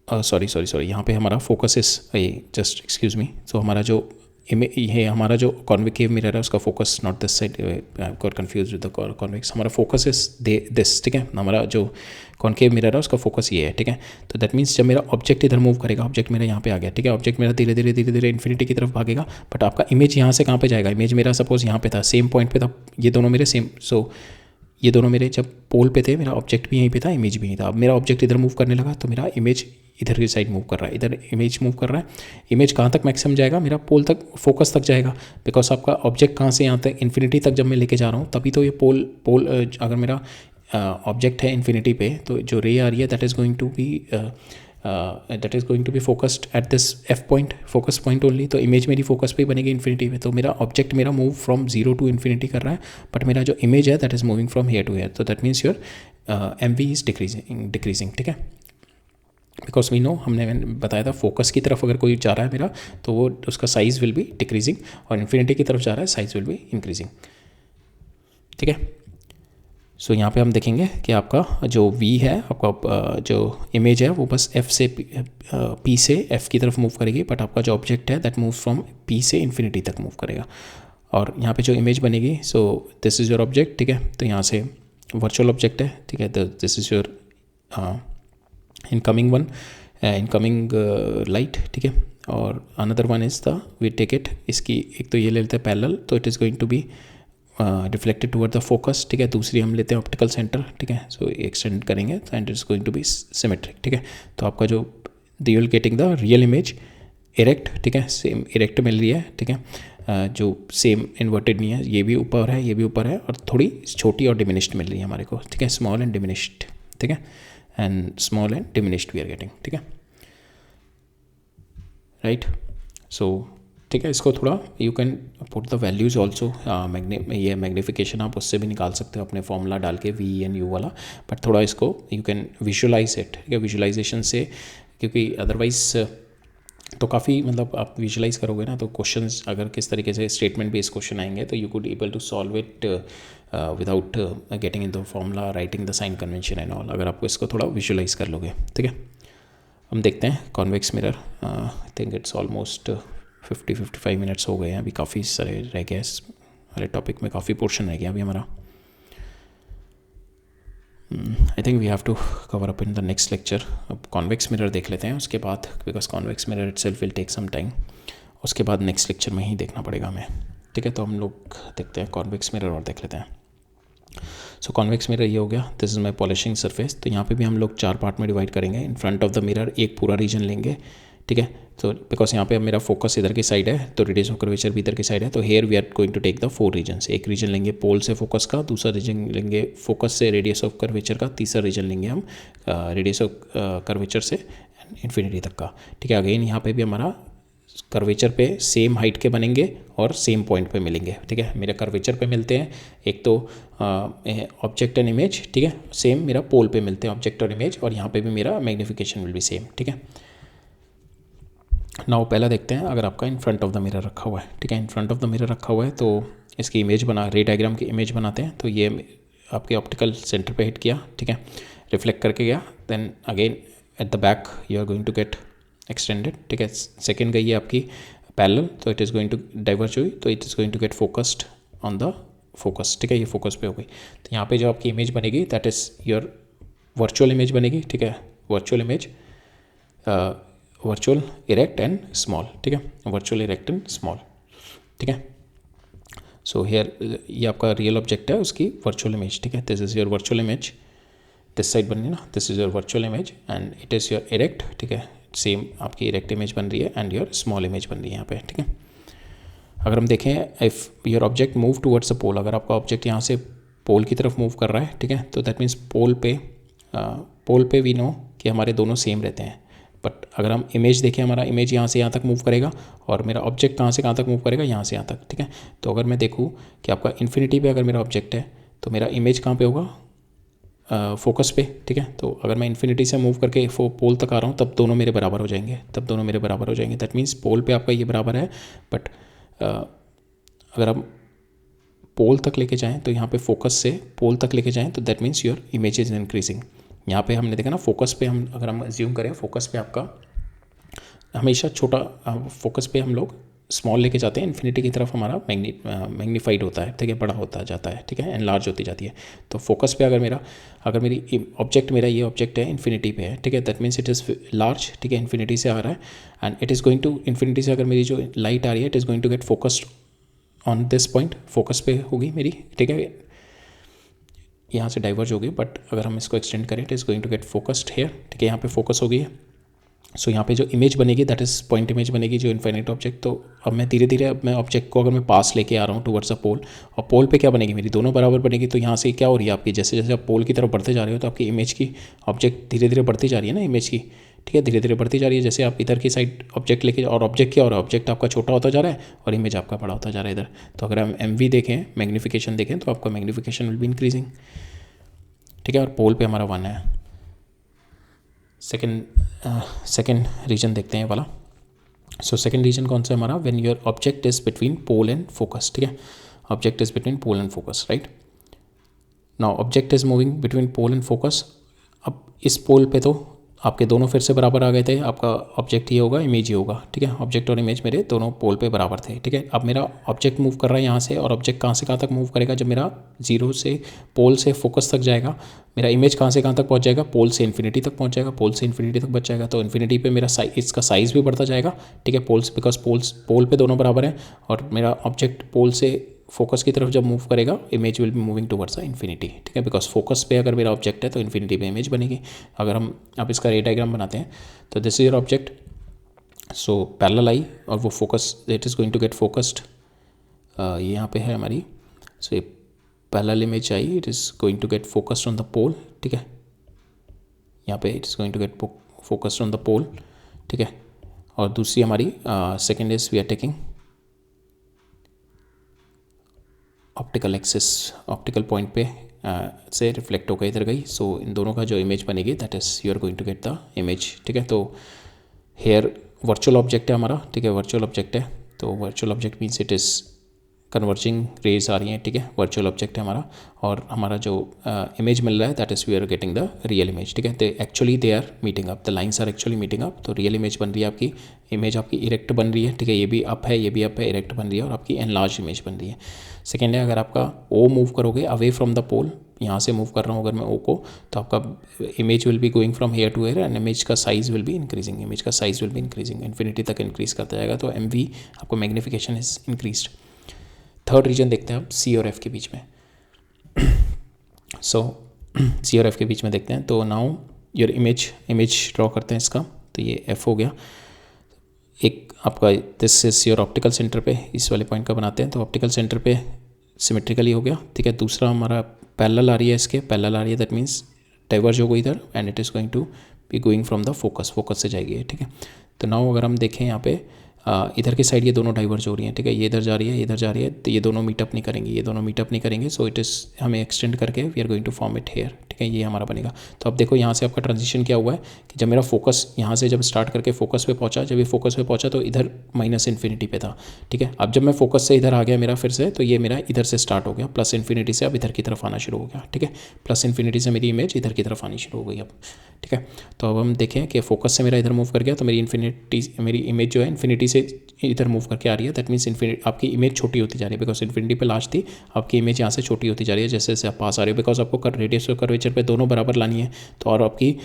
sorry यहाँ पे हमारा फोकस इस जस्ट एक्सक्यूज़ मी। सो हमारा जो ये हमारा जो कॉन्वेकेव मिरर है उसका focus not this side, I got confuse with the convex. हमारा फोकस इज दिस, ठीक है। हमारा जो कॉन्केव मिरर है उसका फोकस ये है, ठीक है। तो दैट मीन्स जब मेरा ऑब्जेक्ट इधर मूव करेगा, ऑब्जेक्ट मेरा यहाँ पे आ गया, ठीक है, ऑब्जेक्ट मेरा धीरे धीरे इन्फिनिटी की तरफ भागेगा, बट आपका इमेज यहाँ से कहाँ पे जाएगा, इमेज मेरा सपोज यहाँ पे था, सेम पॉइंट पे था, ये दोनों मेरे सेम, सो ये दोनों मेरे जब पोल पे थे, मेरा ऑब्जेक्ट भी यहीं पे था, इमेज भी यहीं था। अब मेरा ऑब्जेक्ट इधर मूव करने लगा तो मेरा इमेज इधर की साइड मूव कर रहा है, इधर इमेज मूव कर रहा है। इमेज कहाँ तक मैक्सिमम जाएगा, मेरा पोल तक, फोकस तक जाएगा, बिकॉज आपका ऑब्जेक्ट कहाँ से यहाँ तक इन्फिनिटी तक जब मैं लेके जा रहा हूँ तभी तो ये पोल अगर मेरा ऑब्जेक्ट है इन्फिनिटी पे तो जो रे आ रही है that is going to be focused at this F point, focus point only. तो इमेज मेरी फोकस पे ही बनेगी इन्फिनिटी पे। तो मेरा ऑब्जेक्ट मेरा मूव फ्रॉम 0 टू इन्फिनिटी कर रहा है, बट मेरा जो इमेज है that is moving from here to here. तो that means your MV is decreasing, ठीक है। बिकॉज वी नो, हमने बताया था फोकस की तरफ अगर कोई जा रहा है मेरा तो वो उसका साइज़ विल बी डिक्रीजिंग, और इन्फिनिटी की तरफ जा रहा है साइज़ विल बी इंक्रीजिंग, ठीक है। सो यहाँ पे हम देखेंगे कि आपका जो V है, आपका जो इमेज है वो बस F से P से F की तरफ मूव करेगी, बट आपका जो ऑब्जेक्ट है दैट मूव फ्रॉम P से इन्फिनिटी तक मूव करेगा। और यहाँ पे जो इमेज बनेगी, सो दिस इज़ योर ऑब्जेक्ट, ठीक है। तो यहाँ से वर्चुअल ऑब्जेक्ट है, ठीक है। This is your incoming one, incoming light, ठीक है। और another one is the we take it, इसकी एक तो ये ले लेते हैं पैरेलल, तो it is going to be reflected toward the focus, ठीक है। दूसरी हम लेते हैं ऑप्टिकल सेंटर, ठीक है। सो एक्सटेंड करेंगे and it's going to be symmetric, ठीक है। तो आपका जो you will getting the real image erect, ठीक है, सेम इरेक्ट मिल रही है, ठीक है। जो सेम इन्वर्टेड नहीं है, ये भी ऊपर है, ये भी ऊपर है, और थोड़ी छोटी और डिमिनिश्ड मिल रही है हमारे को, ठीक है। स्मॉल एंड डिमिनिश्ड, ठीक है, and small and diminished we are getting, ठीक है, राइट। सो ठीक है, इसको थोड़ा you can put the values also, ये मैग्नीफिकेशन आप उससे भी निकाल सकते हो अपने फॉर्मूला डाल के वी एन यू वाला, बट थोड़ा इसको यू कैन विजुलाइज इट, ठीक है। विजुलाइजेशन से, क्योंकि अदरवाइज तो काफ़ी मतलब आप विजुलाइज करोगे ना, तो क्वेश्चंस अगर किस तरीके से स्टेटमेंट बेस्ड क्वेश्चन आएंगे तो you could able to solve it without getting in the formula, writing the sign convention and all, अगर आपको इसको थोड़ा विजुलाइज कर लोगे, ठीक है। हम देखते हैं convex mirror, I think it's almost 50-55 minutes हो गए हैं, अभी काफ़ी सारे रह गए इस वाले टॉपिक में, काफ़ी पोर्शन रह गया अभी हमारा। I think we have to cover up in the next lecture. अब कॉन्वेक्स मिरर देख लेते हैं उसके बाद, because convex mirror itself will take some time, उसके बाद नेक्स्ट लेक्चर में ही देखना पड़ेगा हमें, ठीक है। तो हम लोग देखते हैं कॉन्वेक्स मिरर और देख लेते हैं। सो कॉन्वेक्स मिरर ये हो गया, this is my polishing surface. तो यहाँ पे भी हम लोग 4 पार्ट में डिवाइड करेंगे। In front of the mirror एक पूरा रीजन लेंगे, ठीक है। तो बिकॉज यहाँ पे अब मेरा फोकस इधर की साइड है, तो रेडियस ऑफ कर्वेचर भी इधर की साइड है, तो here we are going to take the 4 reasons. एक रीजन लेंगे पोल से फोकस का, दूसरा रीजन लेंगे फोकस से रेडियस ऑफ कर्वेचर का, तीसरा रीजन लेंगे हम रेडियस ऑफ कर्वेचर से इन्फिनिटी तक का, ठीक है। अगेन यहाँ पे भी हमारा कर्वेचर पे सेम हाइट के बनेंगे और सेम पॉइंट पे मिलेंगे, ठीक है। मेरे कर्वेचर पे मिलते हैं एक तो ऑब्जेक्ट एंड इमेज, ठीक है, सेम मेरा पोल पे मिलते हैं ऑब्जेक्ट और इमेज, और यहाँ पे भी मेरा मैग्नीफिकेशन विल बी सेम, ठीक है। नाउ पहला देखते हैं, अगर आपका in front of the mirror रखा हुआ है, ठीक है, in front of the mirror रखा हुआ है, तो इसकी इमेज बना, रे डायग्राम की इमेज बनाते हैं। तो ये आपके ऑप्टिकल सेंटर पे हिट किया, ठीक है, रिफ्लेक्ट करके गया, then again at the back you are going to get extended, ठीक है। सेकेंड गई है आपकी पैरेलल, तो it is going to diverge हुई, तो it is going to get focused on the focus, ठीक है, ये फोकस पे हो गई। तो यहाँ पे जो आपकी इमेज बनेगी that is your virtual image बनेगी, ठीक है, virtual image, virtual erect and small, ठीक है, वर्चुअल इरेक्ट एंड स्मॉल, ठीक है। सो हेयर ये आपका रियल ऑब्जेक्ट है, उसकी वर्चुअल इमेज, ठीक है, this is your virtual image, this side बन रही है ना, this is your virtual image and it is your erect, ठीक है, सेम आपकी इरेक्ट इमेज बन रही है एंड योर स्मॉल इमेज बन रही है यहाँ पे, ठीक है। अगर हम देखें if your object move towards the pole, अगर आपका ऑब्जेक्ट यहाँ से पोल की तरफ मूव कर रहा है, ठीक है, तो दैट मीन्स पोल पे वी नो कि हमारे दोनों सेम रहते हैं। बट अगर हम इमेज देखें, हमारा इमेज यहाँ से यहाँ तक मूव करेगा और मेरा ऑब्जेक्ट कहाँ से कहाँ तक मूव करेगा, यहाँ से यहाँ तक, ठीक है। तो अगर मैं देखूँ कि आपका इन्फिनिटी पे अगर मेरा ऑब्जेक्ट है तो मेरा इमेज कहाँ पे होगा, फोकस पे, ठीक है। तो अगर मैं इन्फिनिटी से मूव करके पोल तक आ रहा हूँ तब दोनों मेरे बराबर हो जाएंगे, दैट मीन्स पोल पे आपका ये बराबर है, बट अगर हम पोल तक लेके जाएं तो यहाँ पे फोकस से पोल तक लेके जाएं तो that means your image is increasing. यहाँ पे हमने देखा ना फोकस पे, हम अगर हम अज्यूम करें फोकस पे आपका हमेशा छोटा, फोकस पे हम लोग स्मॉल लेके जाते हैं, इन्फिनिटी की तरफ हमारा मैग्नीफाइड होता है, ठीक है, बड़ा होता जाता है, ठीक है, एनलार्ज होती जाती है। तो फोकस पे अगर मेरी ऑब्जेक्ट, मेरा ये ऑब्जेक्ट है इन्फिनिटी पे है, ठीक है, that means it is large, ठीक है, इन्फिनिटी से आ रहा है and it is going to infinity से अगर मेरी जो लाइट आ रही है it is going to get focused on this point, focus पे होगी मेरी, ठीक है, यहाँ से डाइवर्ज होगी, बट अगर हम इसको एक्सटेंड करें it is going to get focused here, ठीक है, यहाँ पे फोकस हो गई है। सो यहाँ पे जो इमेज बनेगी दैट इज़ पॉइंट इमेज बनेगी, जो इन्फिनिट ऑब्जेक्ट। तो अब मैं धीरे धीरे अब मैं ऑब्जेक्ट को अगर मैं पास लेके आ रहा हूँ टुवर्ड्स अ पोल, और पोल पे क्या बनेगी मेरी, दोनों बराबर बनेगी। तो यहाँ से क्या हो रही है आपकी, जैसे जैसे आप पोल की तरफ बढ़ते जा रहे हो तो आपकी इमेज की ऑब्जेक्ट धीरे धीरे बढ़ती जा रही है ना, इमेज की, ठीक है, धीरे धीरे बढ़ती जा रही है। जैसे आप इधर की साइड ऑब्जेक्ट लेके, और ऑब्जेक्ट क्या हो रहा है, ऑब्जेक्ट आपका छोटा होता जा रहा है और इमेज आपका बड़ा होता जा रहा है इधर। तो अगर हम MV देखें, मैग्नीफिकेशन देखें, तो आपका मैग्नीफिकेशन विल बी इंक्रीजिंग, ठीक है, और पोल पे हमारा 1 है। सेकेंड रीजन देखते हैं वाला। सो सेकेंड रीजन कौन सा है हमारा, when your object is between pole and focus, ठीक है, object is between pole and focus, right. Now object is moving between pole and focus. अब इस पोल पे तो आपके दोनों फिर से बराबर आ गए थे, आपका ऑब्जेक्ट ये होगा, इमेज ये होगा, ठीक है। ऑब्जेक्ट और इमेज मेरे दोनों पोल पे बराबर थे, ठीक है। अब मेरा ऑब्जेक्ट मूव कर रहा है यहाँ से, और ऑब्जेक्ट कहाँ से कहाँ तक मूव करेगा, जब मेरा जीरो से पोल से फोकस तक जाएगा, मेरा इमेज कहाँ से कहाँ तक पहुँच जाएगा, पोल से इन्फिनिटी तक पहुँच जाएगा, पोल से इन्फिनिटी तक बच जाएगा। तो इन्फिनिटी पे मेरा इसका साइज़ भी बढ़ता जाएगा, ठीक है, पोल्स, बिकॉज पोल पे दोनों बराबर हैं, और मेरा ऑब्जेक्ट पोल से फोकस की तरफ जब मूव करेगा, image will be moving towards the infinity, ठीक है, बिकॉज फोकस पे अगर मेरा ऑब्जेक्ट है तो इन्फिनिटी पे इमेज बनेगी। अगर हम अब इसका रे डायग्राम बनाते हैं, तो this is your object, so parallel आई, और वो focus it is going to get focused, ये यहाँ पे है हमारी, सो ये पैरेलल इमेज आई, it is going to get focused on the pole, ठीक है, यहाँ पे it is going to get focused on the pole, ठीक है। और दूसरी हमारी second is we are taking optical axis, optical point पे से रिफ्लेक्ट होकर इधर गई, सो इन दोनों का जो इमेज बनेगी that is you are going to get the image, ठीक है। तो हेयर वर्चुअल ऑब्जेक्ट है हमारा, ठीक है, वर्चुअल ऑब्जेक्ट है, तो virtual object means it is converging rays आ रही हैं, ठीक है, वर्चुअल ऑब्जेक्ट है हमारा, और हमारा जो इमेज मिल रहा है that is we are getting the real image, ठीक है। तो actually they are meeting up, the lines are actually meeting up, तो रियल इमेज बन रही है आपकी, इमेज आपकी इरेक्ट बन रही है, ठीक है, ये भी अप है, ये भी अप है, इरेक्ट बन रही है, और आपकी एनलार्ज इमेज बन रही है। सेकेंड है, अगर आपका ओ मूव करोगे अवे फ्रॉम द पोल, यहाँ से मूव कर रहा हूँ अगर मैं ओ को, तो आपका image will be going from here to here, and image का size will be increasing, image का size will be increasing, infinity तक इंक्रीज करता जाएगा, तो एम वी आपको magnification is increased. Third region देखते हैं अब सी और एफ के बीच में, सो सी और एफ के बीच में देखते हैं, तो नाउ योर इमेज ड्रॉ करते हैं इसका, तो ये एफ हो गया, एक आपका this is your optical centre पे, इस वाले पॉइंट का बनाते हैं, तो ऑप्टिकल सेंटर पे सिमेट्रिकली हो गया, ठीक है। दूसरा हमारा पैरेलल आ रही है, इसके पैरेलल आ रही है, दैट मीन्स डाइवर्ज हो गई इधर, and it is going to be going from the focus, focus से जाएगी, ठीक है। तो नाउ अगर हम देखें यहाँ पे इधर की साइड ये दोनों डाइवर्ज हो रही हैं, ठीक है, ये इधर जा रही है, ये इधर जा रही है, तो ये दोनों मीटअप नहीं करेंगे, ये दोनों मीटअप नहीं करेंगे, सो इट इज़ हमें एक्सटेंड करके we are going to form it here, ठीक है, ये हमारा बनेगा। तो अब देखो यहाँ से आपका ट्रांजिशन क्या हुआ है कि जब मेरा फोकस यहाँ से जब स्टार्ट करके फोकस पे पहुँचा, जब ये फोकस पे पहुँचा तो इधर माइनस इन्फिनिटी पे था, ठीक है। अब जब मैं फोकस से इधर आ गया मेरा फिर से, तो ये मेरा इधर से स्टार्ट हो गया, प्लस इन्फिनिटी से अब इधर की तरफ आना शुरू हो गया, ठीक है, प्लस इन्फिनिटी से मेरी इमेज इधर की तरफ आनी शुरू हो गई अब, ठीक है। तो अब हम देखें कि फोकस से मेरा इधर मूव कर गया, तो मेरी इमेज जो है इन्फिनिटी से इधर मूव करके आ रही है, दैट मीन्स इन्फिनिटी आपकी इमेज छोटी होती जा रही है, बिकॉज इन्फिनिटी पे लास्ट थी, आपकी इमेज यहाँ से छोटी होती जा रही है जैसे जैसे आप पास आ रहे हो, बिकॉज आपको रेडियस और कर्वेचर पे दोनों बराबर लानी है, तो और आपकी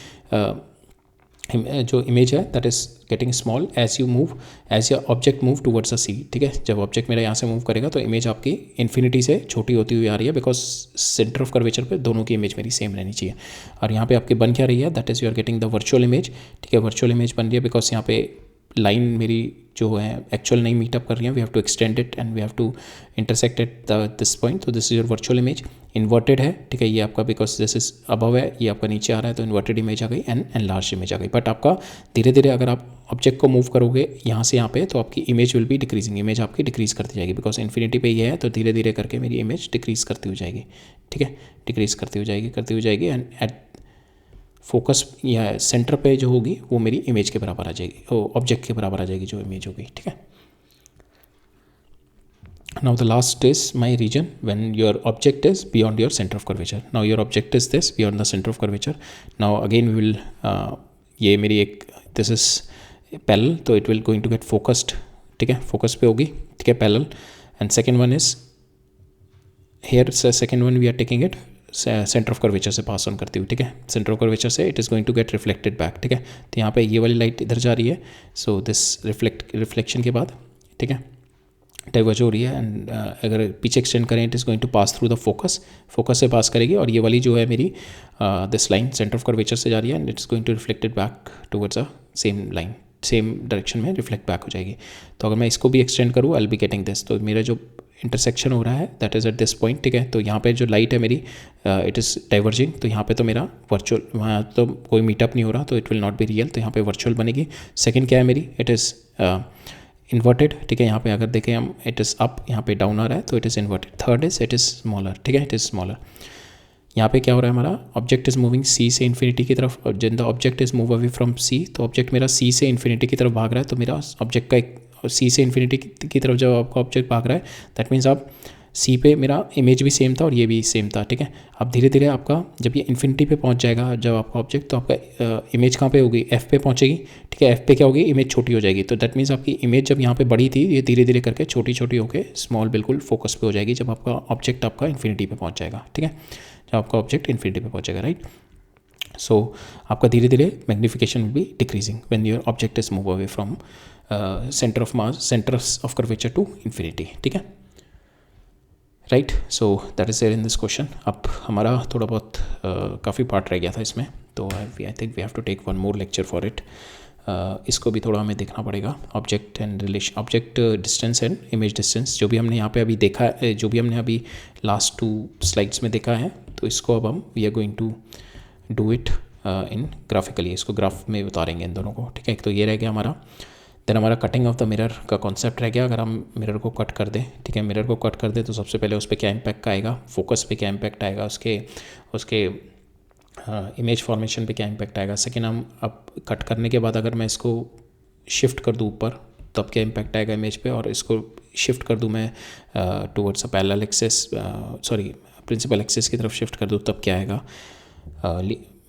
जो इमेज है that is getting small as you move, as your object move towards a C, ठीक है। जब ऑब्जेक्ट मेरा यहाँ से मूव करेगा तो इमेज आपकी इन्फिनिटी से छोटी होती हुई आ रही है, बिकॉज सेंटर ऑफ कर्वेचर पे दोनों की इमेज मेरी सेम रहनी चाहिए। और यहाँ पे आपकी बन क्या रही है, that is you are getting the virtual image, ठीक है, वर्चुअल इमेज बन रही है, बिकॉज यहाँ पे लाइन मेरी जो है एक्चुअल नहीं मीटअप कर रही है, we have to extend it and we have to intersect at this point, तो this is your virtual image, inverted है, ठीक है, ये आपका बिकॉज दिस इज अबव है, ये आपका नीचे आ रहा है, तो इन्वर्टेड इमेज आ गई एंड एनलार्ज इमेज आ गई। बट आपका धीरे धीरे अगर आप ऑब्जेक्ट को मूव करोगे यहाँ से यहाँ पे, तो आपकी image will be decreasing, image आपकी डिक्रीज करती जाएगी, बिकॉज इन्फिनिटी पे ये है, तो धीरे धीरे करके मेरी इमेज डिक्रीज करती हो जाएगी, ठीक है, डिक्रीज करती हो जाएगी एंड एट फोकस या सेंटर पे जो होगी वो मेरी इमेज के बराबर आ जाएगी, ऑब्जेक्ट के बराबर आ जाएगी जो इमेज होगी, ठीक है। Now the last is my region when your object is beyond your center of curvature. Now your object is this beyond the center of curvature. Now again we will ये मेरी एक this is parallel, तो it will going to get focused, ठीक है, focus पे होगी, ठीक है, parallel. And second one is here, second one we are taking it centre of curvature से पास ऑन करती हुई, ठीक है, सेंटर ऑफ कर्वेचर से it is going to get reflected back, ठीक है। तो यहाँ पे ये वाली लाइट इधर जा रही है, सो दिस रिफ्लेक्शन के बाद, ठीक है, डाइवर्ज हो रही है, एंड अगर पीछे एक्सटेंड करें it is going to pass through the focus, focus से पास करेगी, और ये वाली जो है मेरी this line centre of curvature से जा रही है, and it's going to reflected back towards a same line, same direction में रिफ्लेक्ट बैक हो जाएगी। तो अगर मैं इसको भी एक्सटेंड करूँ I will be getting this, तो मेरा जो इंटरसेक्शन हो रहा है that is eight this point, ठीक है। तो यहाँ पे जो लाइट है मेरी इट इज़ डाइवर्जिंग, तो यहाँ पे तो मेरा वर्चुअल, वहाँ तो कोई मीटअप नहीं हो रहा, तो it will not be real, तो यहाँ पे वर्चुअल बनेगी। सेकंड क्या है मेरी, इट इज़ इन्वर्टेड, ठीक है, यहाँ पे अगर देखें हम इट इज़ अप, यहाँ पे डाउन आ रहा है, तो it is inverted. Third is it is smaller, ठीक है, इट इज़ स्मॉलर। यहाँ पे क्या हो रहा है हमारा, ऑब्जेक्ट इज़ मूविंग सी से इन्फिनिटी की तरफ, और जिन the object is move away from C, तो ऑब्जेक्ट मेरा सी से इन्फिनिटी की तरफ भाग रहा है, तो मेरा ऑब्जेक्ट का एक सी से इन्फिनिटी की तरफ जब आपका ऑब्जेक्ट भाग रहा है दैट मीन्स आप सी पे मेरा इमेज भी सेम था और ये भी सेम था, ठीक है। अब धीरे धीरे आपका जब ये इन्फिनिटी पे पहुंच जाएगा जब आपका ऑब्जेक्ट, तो आपका इमेज कहाँ पे होगी, एफ पे पहुंचेगी, ठीक है। एफ पे क्या होगी, इमेज छोटी हो जाएगी। तो दैट मीन्स आपकी इमेज जब यहाँ पे बड़ी थी, ये धीरे धीरे करके छोटी छोटी होकर स्मॉल बिल्कुल फोकस पे हो जाएगी जब आपका ऑब्जेक्ट आपका इन्फिनिटी पे पहुँच जाएगा, ठीक है। जब आपका ऑब्जेक्ट इन्फिनिटी पे पहुँचेगा, राइट। सो आपका धीरे धीरे magnification will be decreasing when your object is move away from centre of mass, centre of curvature to infinity, ठीक है, right. So that is there in this question. अब हमारा थोड़ा बहुत काफ़ी पार्ट रह गया था इसमें, तो I think we have to take one more lecture for it. इसको भी थोड़ा हमें देखना पड़ेगा, object and relation, object distance and image distance, जो भी हमने यहाँ पे अभी देखा है, जो भी हमने अभी लास्ट 2 स्लाइड्स में देखा है, तो इसको अब हम we are going to do it in graphically, इसको ग्राफ में उतारेंगे इन दोनों को, ठीक है। तो ये रह गया हमारा। देन हमारा कटिंग ऑफ द मिरर का कॉन्सेप्ट रह गया। अगर हम मिरर को कट कर दें, ठीक है, मिरर को कट कर दें तो सबसे पहले उस पर क्या इम्पैक्ट आएगा, फोकस पे क्या इम्पैक्ट आएगा, उसके इमेज फॉर्मेशन पे क्या इम्पैक्ट आएगा। सेकेंड, हम अब कट करने के बाद अगर मैं इसको शिफ्ट कर दूँ ऊपर, तब क्या इम्पैक्ट आएगा इमेज पे, और इसको शिफ्ट कर दूँ मैं towards a parallel axis, sorry principal axis की तरफ शिफ्ट कर दूँ, तब क्या आएगा।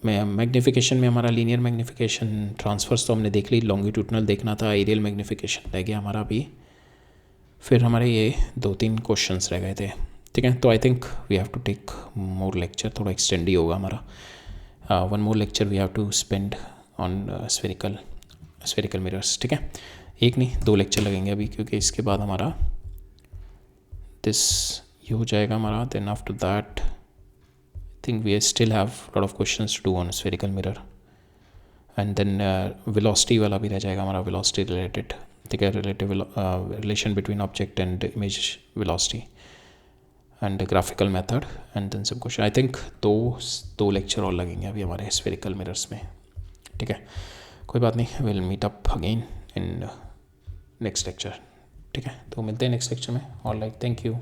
मैग्नीफिकेशन में हमारा लीनियर मैग्नीफिकेशन, ट्रांसफर्स तो हमने देख ली, लॉन्गिट्यूडनल देखना था, एरियल मैग्नीफिकेशन रह गया हमारा अभी। फिर हमारे ये 2-3 क्वेश्चंस रह गए थे, ठीक है। तो I think we have to take more lecture, थोड़ा एक्सटेंड ही होगा हमारा। One more lecture we have to spend on spherical mirrors, ठीक है। एक नहीं 2 लेक्चर लगेंगे अभी, क्योंकि इसके बाद हमारा दिस ये हो जाएगा हमारा। Then after that think we still have a lot of questions to do on spherical mirror, and then velocity वाला भी रह जाएगा हमारा, velocity related, ठीक है, relative relation between object and image velocity and graphical method, and then some question. I think दो lecture और लगेंगे अभी हमारे spherical mirrors में, ठीक है। कोई बात नहीं, we'll meet up again in next lecture, ठीक है। तो मिलते हैं नेक्स्ट लेक्चर में। All right, thank you.